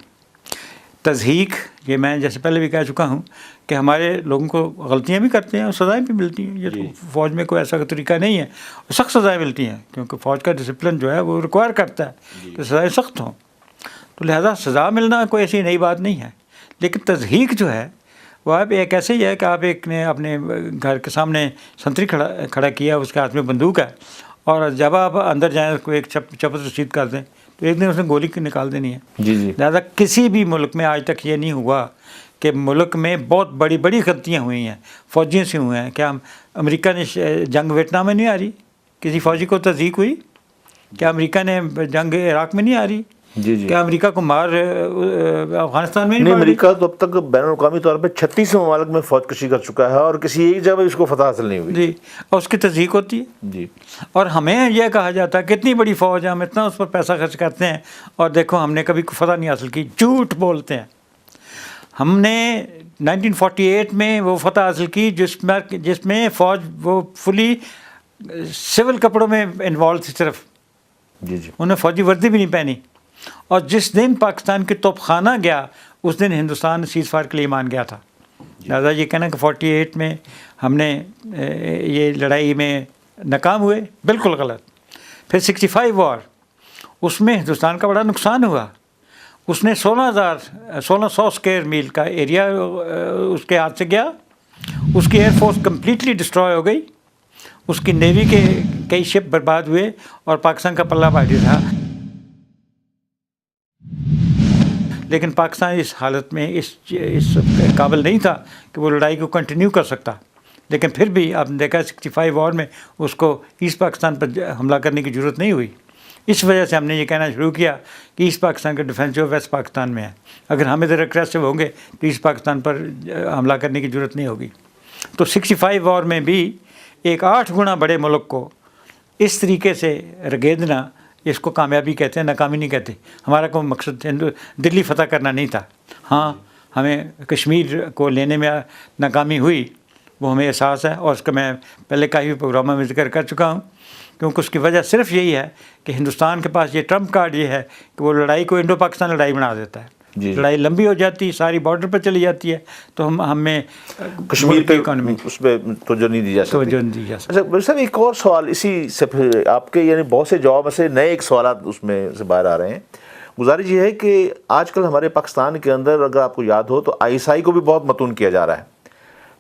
S2: تضحیق، یہ میں جیسے پہلے بھی کہہ چکا ہوں کہ ہمارے لوگوں کو غلطیاں بھی کرتے ہیں اور سزائیں بھی ملتی ہیں. یہ تو فوج میں کوئی ایسا طریقہ نہیں ہے، سخت سزائیں ملتی ہیں کیونکہ فوج کا ڈسپلن جو ہے وہ ریکوائر کرتا ہے کہ سزائیں سخت ہوں. تو لہذا سزا ملنا کوئی ایسی نئی بات نہیں ہے. لیکن تضحیق جو ہے وہ آپ ایک ایسے ہی ہے کہ آپ ایک نے اپنے گھر کے سامنے سنتری کھڑا کیا، اس کے ہاتھ میں بندوق ہے اور جب آپ اندر جائیں کو ایک چپت رسید کر دیں تو ایک دن اس نے گولی نکال دینی ہے.
S1: جی جی.
S2: لہٰذا کسی بھی ملک میں آج تک یہ نہیں ہوا کہ ملک میں بہت بڑی بڑی غلطیاں ہوئی ہیں فوجیوں سے ہوئے ہیں. کیا امریکہ نے جنگ ویتنام میں نہیں آ رہی؟ کسی فوجی کو تصدیق ہوئی؟ کیا امریکہ نے جنگ عراق میں نہیں آ رہی؟
S1: جی جی.
S2: کیا امریکہ کو مار افغانستان میں
S1: نہیں، امریکہ تو اب تک بین الاقوامی طور پہ 36 ممالک میں فوج کشی کر چکا ہے اور کسی ایک جگہ اس کو فتح حاصل نہیں ہوئی.
S2: جی، اور اس کی تصدیق ہوتی ہے.
S1: جی.
S2: اور ہمیں یہ کہا جاتا ہے کہ اتنی بڑی فوج ہے، ہم اتنا اس پر پیسہ خرچ کرتے ہیں اور دیکھو ہم نے کبھی فتح نہیں حاصل کی. جھوٹ بولتے ہیں. ہم نے 1948 میں وہ فتح حاصل کی جس میں فوج وہ فلی سول کپڑوں میں انوالو تھی صرف.
S1: جی جی.
S2: انہیں فوجی وردی بھی نہیں پہنی. اور جس دن پاکستان کے توپ خانہ گیا اس دن ہندوستان سیز فائر کے لیے مان گیا تھا. لہٰذا یہ کہنا کہ 48 میں ہم نے یہ لڑائی میں ناکام ہوئے، بالکل غلط. پھر 65 وار، اس میں ہندوستان کا بڑا نقصان ہوا. اس نے 1600 اسکوائر میل کا ایریا اس کے ہاتھ سے گیا. اس کی ایئر فورس کمپلیٹلی ڈسٹروائے ہو گئی. اس کی نیوی کے کئی شپ برباد ہوئے اور پاکستان کا پلہ بھاری رہا. لیکن پاکستان اس حالت میں اس قابل نہیں تھا کہ وہ لڑائی کو کنٹینیو کر سکتا. لیکن پھر بھی آپ نے دیکھا 65 وار میں اس کو ایسٹ پاکستان پر حملہ کرنے کی ضرورت نہیں ہوئی. اس وجہ سے ہم نے یہ کہنا شروع کیا کہ ایسٹ پاکستان کا ڈیفینس جو ویسٹ پاکستان میں ہے. اگر ہم ادھر اگریسو ہوں گے تو ایسٹ پاکستان پر حملہ کرنے کی ضرورت نہیں ہوگی. تو 65 وار میں بھی ایک 8 گنا بڑے ملک کو اس طریقے سے رگیدنا، اس کو کامیابی کہتے ہیں، ناکامی نہیں کہتے. ہمارا کوئی مقصد دلی فتح کرنا نہیں تھا. ہاں، ہمیں کشمیر کو لینے میں ناکامی ہوئی، وہ ہمیں احساس ہے، اور اس کا میں پہلے کئی پروگراموں میں ذکر کر چکا ہوں. کیونکہ اس کی وجہ صرف یہی ہے کہ ہندوستان کے پاس یہ ٹرمپ کارڈ یہ ہے کہ وہ لڑائی کو انڈو پاکستان لڑائی بنا دیتا ہے.
S1: جی.
S2: لڑائی لمبی ہو جاتی ہے، ساری بارڈر پہ چلی جاتی ہے، تو ہمیں
S1: کشمیر پہ
S2: اکانومی
S1: اس پہ توجہ نہیں دی جا سکتی.
S2: توجہ نہیں دی جا سکتی.
S1: اچھا سر، ایک اور سوال اسی سے پھر آپ کے یعنی بہت سے جواب سے نئے ایک سوالات اس میں سے باہر آ رہے ہیں. گزارش یہ ہے کہ آج کل ہمارے پاکستان کے اندر اگر آپ کو یاد ہو تو ISI کو بھی بہت متون کیا جا رہا ہے.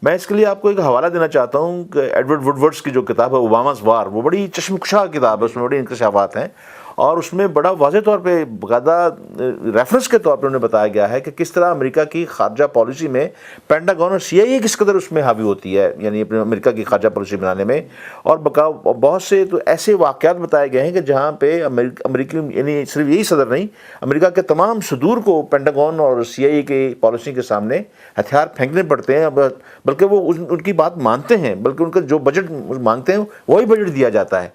S1: میں اس کے لیے آپ کو ایک حوالہ دینا چاہتا ہوں کہ ایڈورڈ ووڈورڈس کی جو کتاب ہے اوباماز وار، وہ بڑی چشم کشا کتاب ہے. اس میں بڑے انکشافات ہیں اور اس میں بڑا واضح طور پہ باقاعدہ ریفرنس کے طور پر انہیں بتایا گیا ہے کہ کس طرح امریکہ کی خارجہ پالیسی میں پینٹاگون اور CIA کس قدر اس میں حاوی ہوتی ہے، یعنی اپنے امریکہ کی خارجہ پالیسی بنانے میں. اور بہت سے تو ایسے واقعات بتائے گئے ہیں کہ جہاں پہ امریکی یعنی صرف یہی صدر نہیں، امریکہ کے تمام صدور کو پینٹاگون اور CIA کی پالیسی کے سامنے ہتھیار پھینکنے پڑتے ہیں، بلکہ وہ ان کی بات مانتے ہیں، بلکہ ان کا جو بجٹ مانگتے ہیں وہی بجٹ دیا جاتا ہے.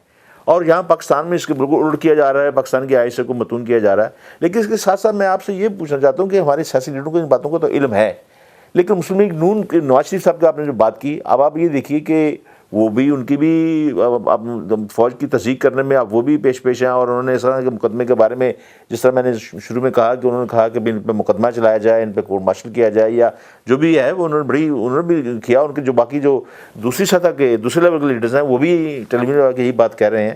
S1: اور یہاں پاکستان میں اس کے بالکل الٹ کیا جا رہا ہے، پاکستان کی ISI کو متون کیا جا رہا ہے. لیکن اس کے ساتھ ساتھ میں آپ سے یہ پوچھنا چاہتا ہوں کہ ہمارے سیاسی لیڈروں کو ان باتوں کو تو علم ہے، لیکن مسلم لیگ نون کے نواز شریف صاحب کا آپ نے جو بات کی، اب آپ یہ دیکھیے کہ وہ بھی ان کی بھی فوج کی تصدیق کرنے میں اب وہ بھی پیش ہیں. اور انہوں نے اس طرح کے مقدمے کے بارے میں، جس طرح میں نے شروع میں کہا کہ انہوں نے کہا کہ ان پہ مقدمہ چلایا جائے، ان پہ کورٹ مارشل کیا جائے یا جو بھی ہے، وہ انہوں نے بھی کیا. ان کے جو باقی جو دوسری سطح کے دوسرے لیول کے لیڈرز ہیں وہ بھی ٹیلی ویژن کی یہی بات کہہ رہے ہیں.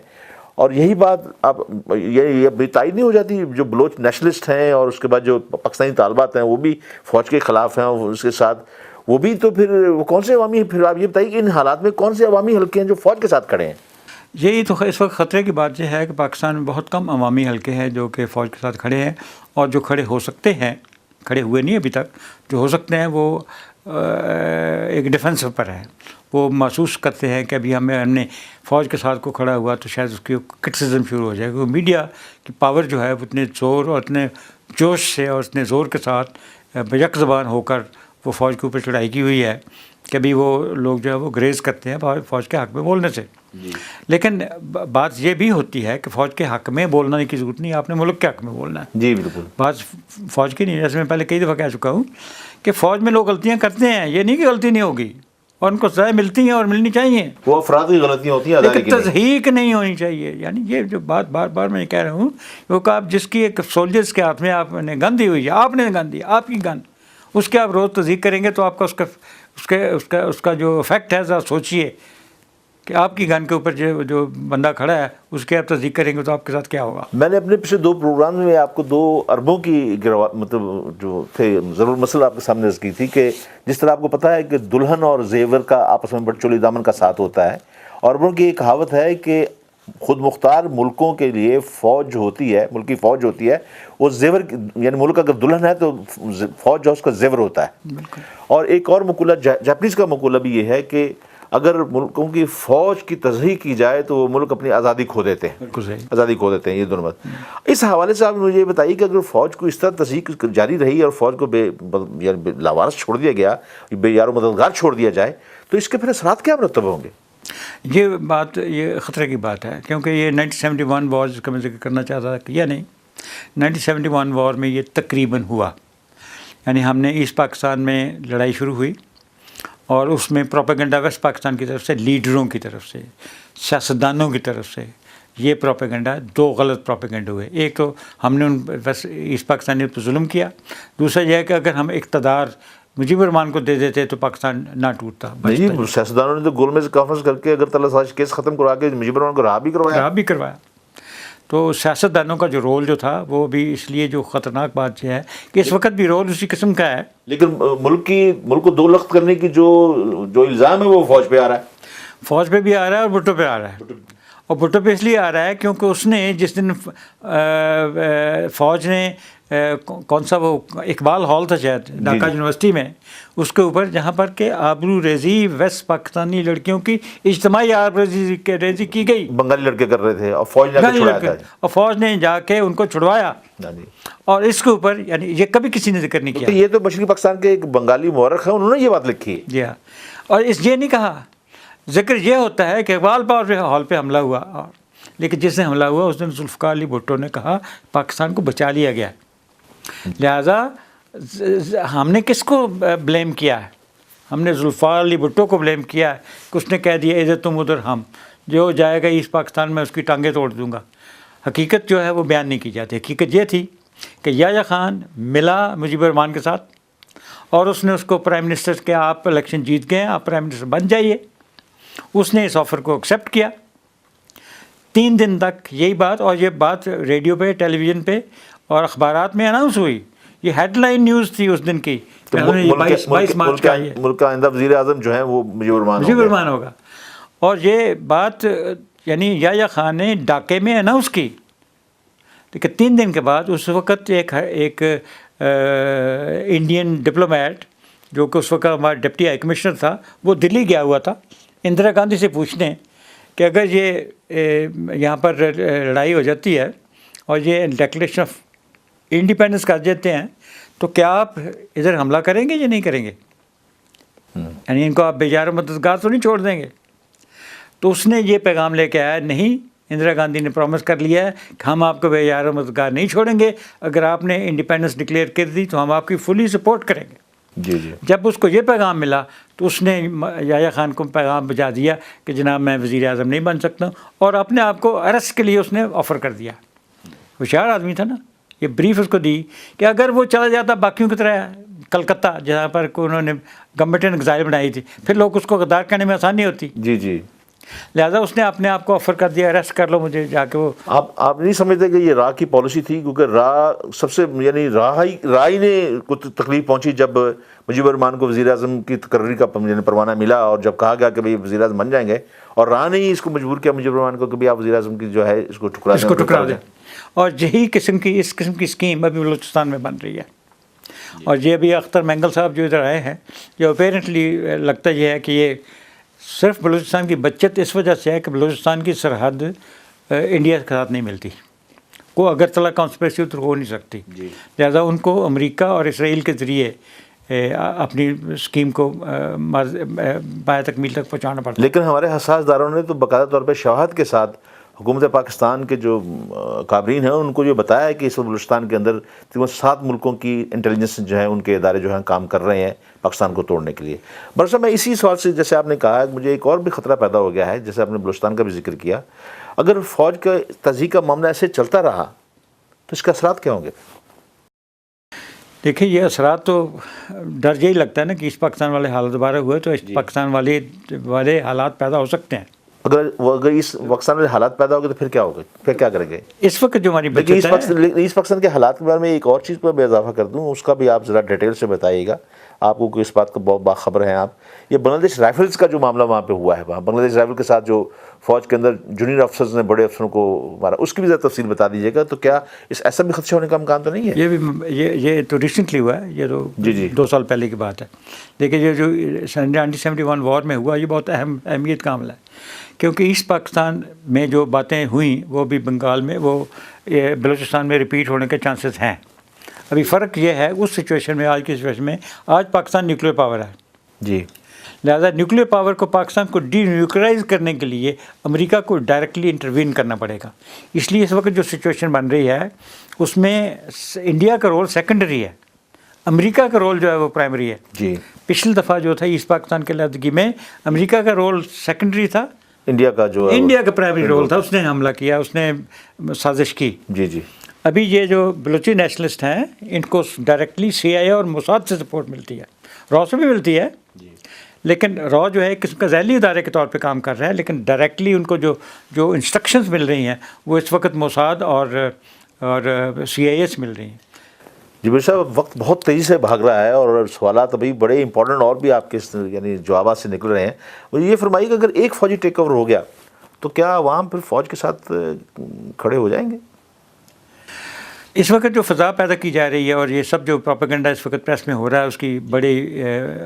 S1: اور یہی بات اب یہ تائید نہیں ہو جاتی، جو بلوچ نیشنلسٹ ہیں اور اس کے بعد جو پاکستانی طالبات ہیں وہ بھی فوج کے خلاف ہیں، اور اس کے ساتھ وہ بھی، تو پھر وہ کون سے عوامی، پھر آپ یہ بتائیے کہ ان حالات میں کون سے عوامی حلقے ہیں جو فوج کے ساتھ کھڑے ہیں؟
S2: یہی تو اس وقت خطرے کی بات یہ ہے کہ پاکستان میں بہت کم عوامی حلقے ہیں جو کہ فوج کے ساتھ کھڑے ہیں، اور جو کھڑے ہو سکتے ہیں، کھڑے ہوئے نہیں ابھی تک، جو ہو سکتے ہیں وہ ایک ڈیفنس پر ہے. وہ محسوس کرتے ہیں کہ ابھی ہم نے فوج کے ساتھ کو کھڑا ہوا تو شاید اس کی کرٹیسزم شروع ہو جائے. کیونکہ میڈیا کی پاور جو ہے وہ اتنے زور اور اتنے جوش سے اور اتنے زور کے ساتھ یک زبان ہو کر وہ فوج کے اوپر چڑھائی کی ہوئی ہے کہ ابھی وہ لوگ جو ہے وہ گریز کرتے ہیں فوج کے حق میں بولنے سے. لیکن بات یہ بھی ہوتی ہے کہ فوج کے حق میں بولنے کی ضرورت نہیں، آپ نے ملک کے حق میں بولنا ہے.
S1: جی بالکل.
S2: بات فوج کی نہیں، جیسے میں پہلے کئی دفعہ کہہ چکا ہوں کہ فوج میں لوگ غلطیاں کرتے ہیں، یہ نہیں کہ غلطی نہیں ہوگی، اور ان کو سزائیں ملتی ہیں اور ملنی چاہیے.
S1: وہ افراد کی غلطیاں ہوتی ہیں،
S2: لیکن تصحیح نہیں ہونی چاہیے. یعنی یہ جو بات بار بار میں کہہ رہا ہوں کہ آپ جس کی ایک سولجرس کے ہاتھ میں آپ نے گن دی ہوئی ہے، آپ نے گن دی، آپ کی گن، اس کے آپ روز تصدیق کریں گے تو آپ کا اس کا جو افیکٹ ہے، ذرا سوچیے کہ آپ کی گن کے اوپر جو بندہ کھڑا ہے اس کے آپ تصدیق کریں گے تو آپ کے ساتھ کیا ہوگا. میں
S1: نے اپنے پچھلے 2 پروگرام میں آپ کو 2 اربوں کی مطلب جو تھے ضرور مسئلہ آپ کے سامنے رکھ کی تھی کہ جس طرح آپ کو پتہ ہے کہ دلہن اور زیور کا آپس میں بڑا چولی دامن کا ساتھ ہوتا ہے. اور اربوں کی ایک کہاوت ہے کہ خود مختار ملکوں کے لیے فوج جو ہوتی ہے، ملکی فوج ہوتی ہے، وہ زیور، یعنی ملک اگر دلہن ہے تو فوج جو اس کا زیور ہوتا ہے. اور ایک اور مقولہ جاپنیز کا مقولہ بھی یہ ہے کہ اگر ملکوں کی فوج کی تضحیح کی جائے تو وہ ملک اپنی آزادی کھو دیتے ہیں، آزادی کھو دیتے ہیں. یہ دونوں بات. اس حوالے سے آپ مجھے یہ بتائیے کہ اگر فوج کو اس طرح تضحیح جاری رہی اور فوج کو یعنی لاوارث چھوڑ دیا گیا، بے یار و مددگار چھوڑ دیا جائے، تو اس کے پھر اثرات کیا مرتب ہوں گے؟
S2: یہ خطرے کی بات ہے، کیونکہ یہ 1971 وار جس کا میں ذکر کرنا چاہتا تھا یا نہیں، 1971 وار میں یہ تقریباً ہوا. یعنی ہم نے ایسٹ پاکستان میں لڑائی شروع ہوئی اور اس میں پروپیگنڈا ویسٹ پاکستان کی طرف سے، لیڈروں کی طرف سے، سیاستدانوں کی طرف سے یہ پروپیگنڈا، دو غلط پروپیگنڈے ہوئے. ایک تو ہم نے ان ویسٹ ایسٹ پاکستانی پر ظلم کیا، دوسرا یہ ہے کہ اگر ہم اقتدار مجیب الرحمان کو دے دیتے تو پاکستان نہ ٹوٹتا.
S1: نہیں، سیاستدانوں نے تو گول میز کانفرنس کر کے اگر طلعت سازش کیس ختم کروا کے مجیب الرحمان کو رہا بھی کروایا.
S2: تو سیاستدانوں کا جو رول جو تھا وہ بھی اس لیے جو خطرناک بات یہ ہے کہ اس وقت بھی رول اسی قسم کا ہے.
S1: لیکن ملک کو دو لخت کرنے کی جو الزام ہے وہ فوج پہ آ رہا ہے،
S2: فوج پہ بھی آ رہا ہے اور بھٹو پہ آ رہا ہے. اور بھٹو پہ اس لیے آ رہا ہے کیونکہ اس نے جس دن فوج نے کون سا وہ اقبال ہال تھا شاید ڈھاکہ یونیورسٹی میں، اس کے اوپر جہاں پر کہ آبرو ریزی ویسٹ پاکستانی لڑکیوں کی اجتماعی آبرو ریزی کی گئی،
S1: بنگالی لڑکے کر رہے تھے اور فوج نے
S2: جا کے ان کو چھڑوایا. اور اس کے اوپر یعنی یہ کبھی کسی نے ذکر نہیں کیا.
S1: یہ تو مشرقی پاکستان کے ایک بنگالی مورخ ہیں، انہوں نے یہ بات لکھی ہے.
S2: جی ہاں. اور یہ نہیں کہا، ذکر یہ ہوتا ہے کہ اقبال ہال پہ حملہ ہوا، لیکن جس نے حملہ ہوا اس دن ذوالفقار علی بھٹو نے کہا پاکستان کو بچا لیا گیا. لہٰذا ہم نے کس کو بلیم کیا ہے؟ ہم نے ذوالفقار علی بھٹو کو بلیم کیا ہے کہ اس نے کہہ دیا ادھر تم ادھر ہم، جو جائے گا ایسٹ پاکستان میں اس کی ٹانگیں توڑ دوں گا. حقیقت جو ہے وہ بیان نہیں کی جاتی. حقیقت یہ تھی کہ یحییٰ خان ملا مجیب الرحمان کے ساتھ اور اس نے اس کو پرائم منسٹر کے آپ الیکشن جیت گئے، آپ پرائم منسٹر بن جائیے. اس نے اس آفر کو ایکسیپٹ کیا. 3 دن تک یہی بات، اور یہ بات ریڈیو پہ، ٹیلی ویژن پہ اور اخبارات میں اناؤنس ہوئی. یہ ہیڈ لائن نیوز تھی اس دن کی.
S1: ملک کا آئندہ وزیر اعظم جو ہے وہ مجیب
S2: الرحمان ہوگا. اور یہ بات یعنی یحییٰ خان نے ڈھاکے میں اناؤنس کی. لیکن 3 دن کے بعد اس وقت ایک انڈین ڈپلومیٹ جو کہ اس وقت ہمارا ڈپٹی ہائی کمشنر تھا، وہ دلی گیا ہوا تھا اندرا گاندھی سے پوچھنے کہ اگر یہ یہاں پر لڑائی ہو جاتی ہے اور یہ ڈکلیریشن آف انڈیپینڈنس کر دیتے ہیں تو کیا آپ ادھر حملہ کریں گے یا نہیں کریں گے؟ یعنی ان کو آپ بے یار مددگار تو نہیں چھوڑ دیں گے؟ تو اس نے یہ پیغام لے کے آیا، نہیں، اندرا گاندھی نے پرومس کر لیا ہے کہ ہم آپ کو بے یار مددگار نہیں چھوڑیں گے، اگر آپ نے انڈیپینڈنس ڈکلیئر کر دی تو ہم آپ کی فلی سپورٹ کریں گے. جب اس کو یہ پیغام ملا تو اس نے یحییٰ خان کو پیغام بھیجا دیا کہ جناب میں وزیر اعظم نہیں بن سکتا ہوں، اور اپنے آپ کو اریسٹ کے لیے اس نے آفر کر دیا. ہوشیار آدمی تھا نا. یہ بریف اس کو دی کہ اگر وہ چلا جاتا باقیوں کی طرح کلکتہ جہاں پر انہوں نے گورنمنٹ نے ایگزائل بنائی تھی، پھر لوگ اس کو غدار کرنے میں آسانی ہوتی. لہٰذا اس نے اپنے آپ کو آفر کر دیا، اریسٹ کر لو مجھے جا کے. وہ آپ
S1: نہیں سمجھتے کہ یہ راہ کی پالیسی تھی؟ کیونکہ راہ سب سے یعنی راہ نے کچھ تکلیف پہنچی جب مجیب الرحمان کو وزیر اعظم کی تقرری کا پروانہ ملا، اور جب کہا گیا کہ بھائی وزیر اعظم بن جائیں گے، اور راہ نے ہی اس کو مجبور کیا مجیب الرحمان کو کہ آپ وزیر اعظم کی جو ہے اس کو ٹھکرا دیں.
S2: اور یہی اس قسم کی اسکیم ابھی بلوچستان میں بن رہی ہے. اور یہ ابھی اختر مینگل صاحب جو ادھر آئے ہیں، جو اپیرنٹلی لگتا یہ ہے کہ یہ صرف بلوچستان کی بچت اس وجہ سے ہے کہ بلوچستان کی سرحد انڈیا کے ساتھ نہیں ملتی، کو اگرتلہ کانسپریسی ادھر ہو نہیں سکتی. لہٰذا ان کو امریکہ اور اسرائیل کے ذریعے اپنی اسکیم کو پایہ تکمیل تک پہنچانا پڑتا ہے.
S1: لیکن ہمارے حساس داروں نے تو باقاعدہ طور پہ شواہد کے ساتھ حکومت پاکستان کے جو کابرین ہیں ان کو یہ بتایا ہے کہ اس وقت بلوچستان کے اندر تقریباً 7 ملکوں کی انٹیلیجنس جو ہے ان کے ادارے جو ہیں کام کر رہے ہیں پاکستان کو توڑنے کے لیے. برسا میں اسی سوال سے جیسے آپ نے کہا مجھے ایک اور بھی خطرہ پیدا ہو گیا ہے، جیسے آپ نے بلوچستان کا بھی ذکر کیا. اگر فوج کا تضحیح کا معاملہ ایسے چلتا رہا تو اس کے اثرات کیا ہوں گے؟
S2: دیکھیں یہ اثرات تو ڈر یہی لگتا ہے نا کہ اس پاکستان والے حالات دوبارہ ہوئے تو اس پاکستان والے حالات پیدا ہو سکتے ہیں.
S1: اگر اس پاکستان میں حالات پیدا ہو گئے تو پھر کیا ہوگا؟ پھر کیا کریں گے؟
S2: اس وقت جو ہماری
S1: اس پاکستان کے حالات کے بارے میں ایک اور چیز پر میں اضافہ کر دوں، اس کا بھی آپ ذرا ڈیٹیل سے بتائیے گا. آپ کو اس بات کا بہت باخبر ہیں آپ. یہ بنگلہ دیش رائفلز کا جو معاملہ وہاں پہ ہوا ہے، وہاں بنگلہ دیش رائفل کے ساتھ جو فوج کے اندر جونیئر افسرز نے بڑے افسروں کو مارا، اس کی بھی ذرا تفصیل بتا دیجیے گا. تو کیا اس ایسا بھی خدشہ ہونے کا امکان تو نہیں ہے؟
S2: یہ بھی یہ تو ریسنٹلی ہوا ہے، یہ تو
S1: جی
S2: 2 سال پہلے کی بات ہے. لیکن یہ جو 1971 وار میں ہوا، یہ بہت اہمیت کا عمل ہے، کیونکہ ایسٹ پاکستان میں جو باتیں ہوئیں وہ بھی بنگال میں، وہ بلوچستان میں ریپیٹ ہونے کے چانسز ہیں. ابھی فرق یہ ہے اس سچویشن میں، آج کی سچویشن میں، آج پاکستان نیوکلیر پاور ہے.
S1: جی.
S2: لہٰذا نیوکلیر پاور کو پاکستان کو ڈی نیوکلرائز کرنے کے لیے امریکہ کو ڈائریکٹلی انٹروین کرنا پڑے گا. اس لیے اس وقت جو سچویشن بن رہی ہے اس میں انڈیا کا رول سیکنڈری ہے، امریکہ کا رول جو ہے وہ پرائمری ہے.
S1: جی.
S2: پچھلی دفعہ جو تھا ایسٹ پاکستان کے علیحدگی میں امریکہ کا رول سیکنڈری تھا،
S1: انڈیا کا
S2: پرائمری رول تھا. اس نے حملہ کیا، اس نے سازش کی.
S1: جی جی.
S2: ابھی یہ جو بلوچی نیشنلسٹ ہیں ان کو ڈائریکٹلی CIA اور موساد سے سپورٹ ملتی ہے، را سے بھی ملتی ہے. لیکن را جو ہے ایک قسم کا ذیلی ادارے کے طور پہ کام کر رہا ہے، لیکن ڈائریکٹلی ان کو جو انسٹرکشنز مل رہی ہیں وہ اس وقت موساد اور CIA سے مل رہی ہیں.
S1: جی بھائی صاحب، وقت بہت تیزی سے بھاگ رہا ہے اور سوالات ابھی بڑے امپورٹنٹ اور بھی آپ کے یعنی جوابات سے نکل رہے ہیں. مجھے یہ فرمائیے کہ اگر ایک فوجی ٹیک اوور ہو گیا تو کیا عوام پھر فوج کے ساتھ کھڑے ہو جائیں گے؟
S2: اس وقت جو فضا پیدا کی جا رہی ہے اور یہ سب جو پروپیگنڈا اس وقت پریس میں ہو رہا ہے، اس کی بڑی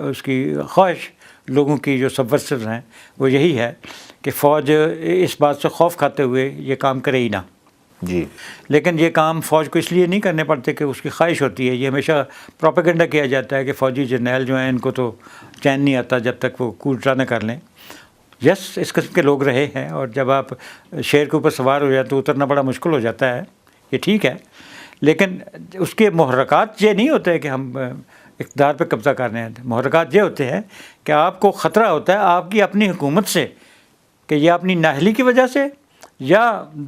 S2: اس کی خواہش لوگوں کی جو سبورسرز ہیں وہ یہی ہے کہ فوج اس بات سے خوف کھاتے ہوئے یہ کام کرے ہی نہ.
S1: جی.
S2: لیکن یہ کام فوج کو اس لیے نہیں کرنے پڑتے کہ اس کی خواہش ہوتی ہے. یہ ہمیشہ پروپیگنڈا کیا جاتا ہے کہ فوجی جرنیل جو ہیں ان کو تو چین نہیں آتا جب تک وہ کوٹرا نہ کر لیں. یس، اس قسم کے لوگ رہے ہیں، اور جب آپ شیر کے اوپر سوار ہو جائے تو اترنا بڑا مشکل ہو جاتا ہے. یہ ٹھیک ہے، لیکن اس کے محرکات یہ نہیں ہوتے کہ ہم اقتدار پہ قبضہ کر رہے ہیں. محرکات یہ ہوتے ہیں کہ آپ کو خطرہ ہوتا ہے آپ کی اپنی حکومت سے، کہ یہ اپنی نااہلی کی وجہ سے یا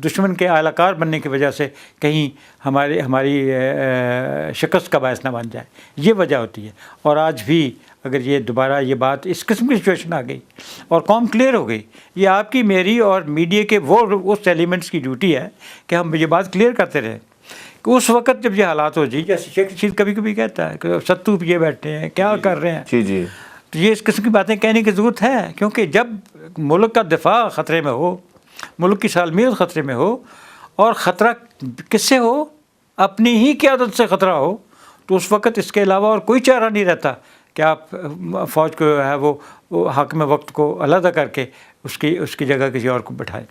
S2: دشمن کے اعلی کار بننے کی وجہ سے کہیں ہماری شکست کا باعث نہ بن جائے. یہ وجہ ہوتی ہے. اور آج بھی اگر یہ دوبارہ یہ بات اس قسم کی سچویشن آ گئی اور قوم کلیئر ہو گئی، یہ آپ کی، میری اور میڈیا کے اس ایلیمنٹس کی ڈیوٹی ہے کہ ہم یہ بات کلیئر کرتے رہیں کہ اس وقت جب یہ حالات ہو جی، جیسے شیخ رشید کبھی کبھی کہتا ہے کہ ستو یہ بیٹھے ہیں کیا کر رہے ہیں.
S1: جی جی.
S2: تو یہ اس قسم کی باتیں کہنے کی ضرورت ہے، کیونکہ جب ملک کا دفاع خطرے میں ہو، ملک کی سالمیت خطرے میں ہو، اور خطرہ کس سے ہو؟ اپنی ہی قیادت سے خطرہ ہو، تو اس وقت اس کے علاوہ اور کوئی چارہ نہیں رہتا کہ آپ فوج کو ہے وہ حاکم وقت کو علیحدہ کر کے اس کی جگہ کسی اور کو بٹھائے.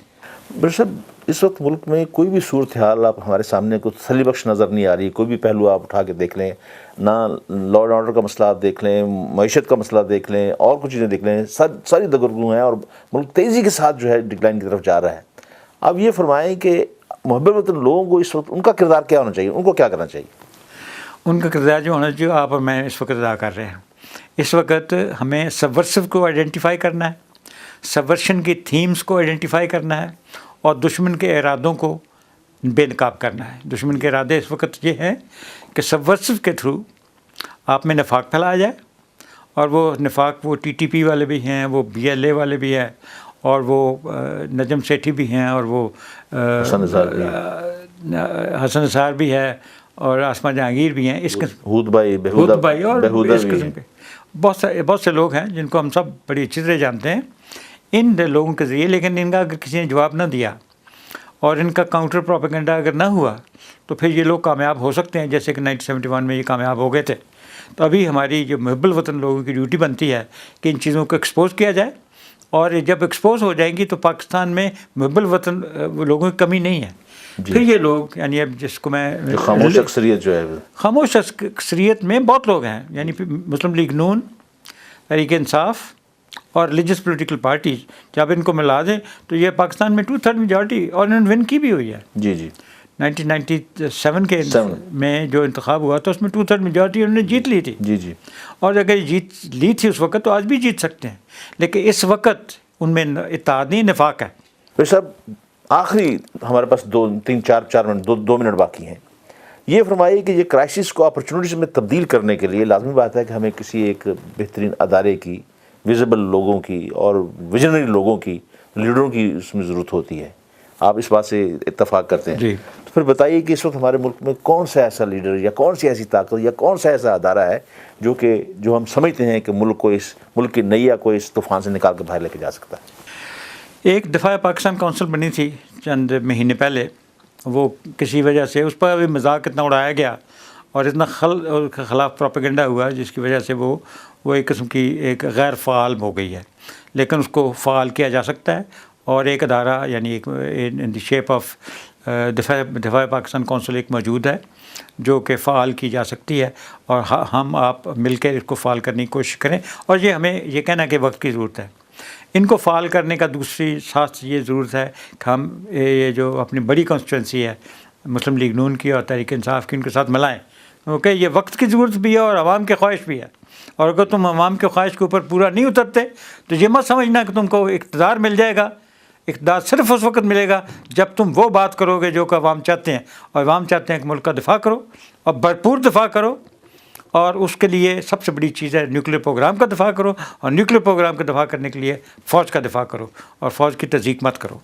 S1: بھائی صاحب، اس وقت ملک میں کوئی بھی صورتحال آپ ہمارے سامنے کو تسلی بخش نظر نہیں آ رہی. کوئی بھی پہلو آپ اٹھا کے دیکھ لیں، نہ لا اینڈ آرڈر کا مسئلہ آپ دیکھ لیں، معیشت کا مسئلہ دیکھ لیں، اور کچھ چیزیں دیکھ لیں، ساری دگرگوں ہیں اور ملک تیزی کے ساتھ جو ہے ڈکلائن کی طرف جا رہا ہے. آپ یہ فرمائیں کہ محب وطن لوگوں کو اس وقت ان کا کردار کیا ہونا چاہیے، ان کو کیا کرنا چاہیے؟
S2: ان کا کردار جو ہونا چاہیے آپ اور میں اس وقت ادا کر رہے ہیں. اس وقت ہمیں سبورسو کو آئیڈینٹیفائی کرنا ہے، سبورشن کی تھیمز کو آئیڈینٹیفائی کرنا ہے، اور دشمن کے ارادوں کو بے نقاب کرنا ہے. دشمن کے ارادے اس وقت یہ ہیں کہ سبورسو کے تھرو آپ میں نفاق پھیلایا جائے، اور وہ نفاق وہ TTP والے بھی ہیں، وہ BLA والے بھی ہیں، اور وہ نجم سیٹھی بھی ہیں، اور وہ حسن نثار بھی ہے، اور آسما جہانگیر بھی ہیں. اس قسم
S1: ہود بھائی
S2: اور اس قسم کے بہت سے لوگ ہیں جن کو ہم سب بڑی اچھی طرح جانتے ہیں ان لوگوں کے ذریعے. لیکن ان کا اگر کسی نے جواب نہ دیا اور ان کا کاؤنٹر پروپیگنڈا اگر نہ ہوا تو پھر یہ لوگ کامیاب ہو سکتے ہیں، جیسے کہ 1971 میں یہ کامیاب ہو گئے تھے. تو ابھی ہماری جو محب الوطن لوگوں کی ڈیوٹی بنتی ہے کہ ان چیزوں کو ایکسپوز کیا جائے، اور جب ایکسپوز ہو جائیں گی تو پاکستان میں محب الوطن لوگوں کی کمی نہیں ہے. پھر یہ لوگ یعنی اب جس کو میں
S1: خاموش اکثریت جو ہے،
S2: خاموش اکثریت میں بہت لوگ ہیں، یعنی مسلم لیگ نون، تحریک انصاف اور ریلیجس پولیٹیکل پارٹیز، جب ان کو ملا دیں تو یہ پاکستان میں 2/3 میجارٹی، اور انہوں نے ون کی بھی ہوئی ہے.
S1: جی جی.
S2: 1997 کے میں جو انتخاب ہوا تو اس میں 2/3 میجارٹی انہوں نے جیت لی تھی.
S1: جی جی. اور
S2: اگر جیت لی تھی اس وقت تو آج بھی جیت سکتے ہیں، لیکن اس وقت ان میں اتحاد نہیں، نفاق ہے.
S1: پھر صاحب آخری ہمارے پاس 4 منٹ 2 منٹ باقی ہیں. یہ فرمائیے کہ یہ کرائسس کو اپرچونٹیز میں تبدیل کرنے کے لیے لازمی بات ہے کہ ہمیں کسی ایک بہترین ادارے کی، ویزیبل لوگوں کی اور ویژنری لوگوں کی، لیڈروں کی اس میں ضرورت ہوتی ہے. آپ اس بات سے اتفاق کرتے ہیں؟
S2: جی.
S1: پھر بتائیے کہ اس وقت ہمارے ملک میں کون سا ایسا لیڈر یا کون سی ایسی طاقت یا کون سا ایسا ادارہ ہے جو ہم سمجھتے ہیں کہ ملک کی نیا کو اس طوفان سے نکال کے باہر لے کے جا سکتا ہے؟
S2: ایک دفعہ پاکستان کونسل بنی تھی چند مہینے پہلے، وہ کسی وجہ سے اس پر بھی مذاق اتنا اڑایا گیا اور اتنا خلاف پروپیگنڈا ہوا جس کی وجہ سے وہ ایک قسم کی ایک غیر فعال ہو گئی ہے، لیکن اس کو فعال کیا جا سکتا ہے، اور ایک ادارہ یعنی ایک ان دی شیپ آف دفاع پاکستان کونسل ایک موجود ہے جو کہ فعال کی جا سکتی ہے، اور ہم آپ مل کے اس کو فعال کرنے کی کوشش کریں. اور یہ ہمیں یہ کہنا کہ وقت کی ضرورت ہے ان کو فعال کرنے کا. دوسری ساتھ یہ ضرورت ہے کہ ہم یہ جو اپنی بڑی کانسٹیٹوئنسی ہے مسلم لیگ نون کی اور تحریک انصاف کی، ان کے ساتھ ملائیں، کیونکہ یہ وقت کی ضرورت بھی ہے اور عوام کی خواہش بھی ہے. اور اگر تم عوام کی خواہش کے اوپر پورا نہیں اترتے تو یہ مت سمجھنا کہ تم کو اقتدار مل جائے گا. اقتدار صرف اس وقت ملے گا جب تم وہ بات کرو گے جو کہ عوام چاہتے ہیں، اور عوام چاہتے ہیں کہ ملک کا دفاع کرو اور بھرپور دفاع کرو، اور اس کے لیے سب سے بڑی چیز ہے نیوکلیر پروگرام کا دفاع کرو، اور نیوکلیر پروگرام کا دفاع کرنے کے لیے فوج کا دفاع کرو اور فوج کی تضحیک مت کرو.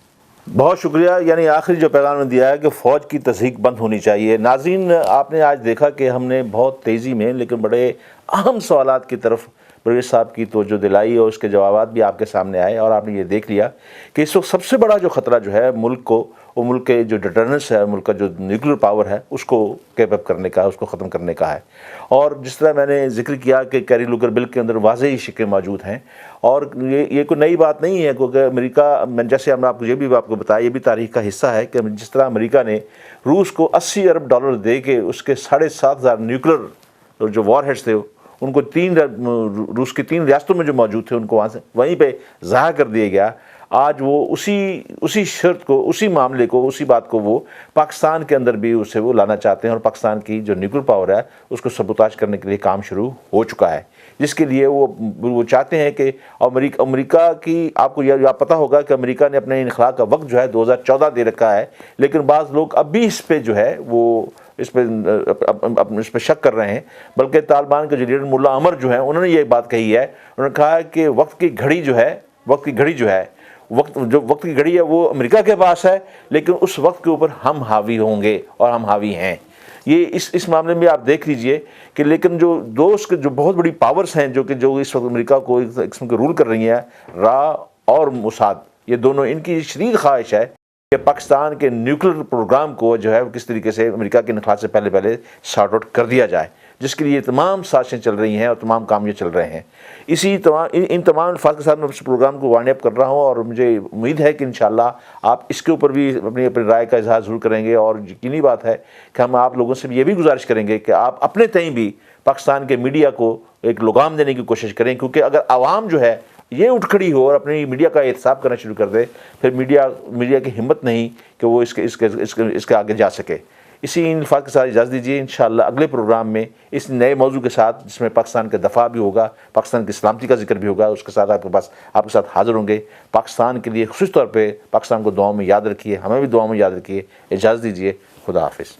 S1: بہت شکریہ. یعنی آخری جو پیغام نے دیا ہے کہ فوج کی تضحیک بند ہونی چاہیے. ناظرین، آپ نے آج دیکھا کہ ہم نے بہت تیزی میں لیکن بڑے اہم سوالات کی طرف برویز صاحب کی توجہ دلائی، اور اس کے جوابات بھی آپ کے سامنے آئے، اور آپ نے یہ دیکھ لیا کہ اس وقت سب سے بڑا جو خطرہ جو ہے ملک کو، وہ ملک کے جو ڈٹرنس ہے، ملک کا جو نیوکلیر پاور ہے، اس کو کیپ اپ کرنے کا، اس کو ختم کرنے کا ہے. اور جس طرح میں نے ذکر کیا کہ کیری لوگر بل کے اندر واضح شکیں موجود ہیں، اور یہ کوئی نئی بات نہیں ہے، کیونکہ امریکہ، جیسے ہم نے آپ کو یہ بھی آپ کو بتایا، یہ بھی تاریخ کا حصہ ہے کہ جس طرح امریکہ نے روس کو $80 ارب دے کے اس کے 7,500 نیوکلیر جو وار ہیڈس تھے ان کو روس کی 3 ریاستوں میں جو موجود تھے ان کو وہیں پہ ضائع کر دیا گیا. آج وہ اسی شرط کو، اسی معاملے کو، اسی بات کو وہ پاکستان کے اندر بھی اسے وہ لانا چاہتے ہیں، اور پاکستان کی جو نیوکلیر پاور ہے اس کو سبوتاژ کرنے کے لیے کام شروع ہو چکا ہے، جس کے لیے وہ چاہتے ہیں کہ امریکہ کی، آپ کو یہ پتہ ہوگا کہ امریکہ نے اپنے انخلاء کا وقت جو ہے 2014 دے رکھا ہے، لیکن بعض لوگ اب بھی اس پہ جو ہے وہ اس پہ شک کر رہے ہیں. بلکہ طالبان کے جو لیڈر ملا عمر جو ہیں، انہوں نے یہ بات کہی ہے، انہوں نے کہا کہ وقت کی گھڑی جو ہے وقت کی گھڑی ہے وہ امریکہ کے پاس ہے، لیکن اس وقت کے اوپر ہم حاوی ہوں گے اور ہم حاوی ہیں. یہ اس معاملے میں آپ دیکھ لیجئے کہ لیکن جو جو بہت بڑی پاورز ہیں جو اس وقت امریکہ کو ایک قسم کے رول کر رہی ہیں، را اور موساد، یہ دونوں، ان کی شدید خواہش ہے کہ پاکستان کے نیوکلیر پروگرام کو جو ہے وہ کس طریقے سے امریکہ کے انخلاء سے پہلے سارٹ آؤٹ کر دیا جائے، جس کے لیے تمام سازشیں چل رہی ہیں اور تمام کام یہ چل رہے ہیں. ان تمام الفاظ کے ساتھ میں اس پروگرام کو وائنڈ اپ کر رہا ہوں، اور مجھے امید ہے کہ انشاءاللہ آپ اس کے اوپر بھی اپنی رائے کا اظہار ضرور کریں گے. اور یقینی بات ہے کہ ہم آپ لوگوں سے بھی یہ بھی گزارش کریں گے کہ آپ اپنے تئیں بھی پاکستان کے میڈیا کو ایک لگام دینے کی کوشش کریں، کیونکہ اگر عوام جو ہے یہ اٹھ کھڑی ہو اور اپنی میڈیا کا احتساب کرنا شروع کر دے، پھر میڈیا کی ہمت نہیں کہ وہ اس کے آگے جا سکے. اسی الفاظ کے ساتھ اجازت دیجیے، انشاءاللہ اگلے پروگرام میں اس نئے موضوع کے ساتھ، جس میں پاکستان کا دفاع بھی ہوگا، پاکستان کی سلامتی کا ذکر بھی ہوگا، اس کے ساتھ آپ کے ساتھ حاضر ہوں گے. پاکستان کے لیے خصوصی طور پہ پاکستان کو دعاؤں میں یاد رکھیے، ہمیں بھی دعاؤں میں یاد رکھیے. اجازت دیجیے، خدا حافظ.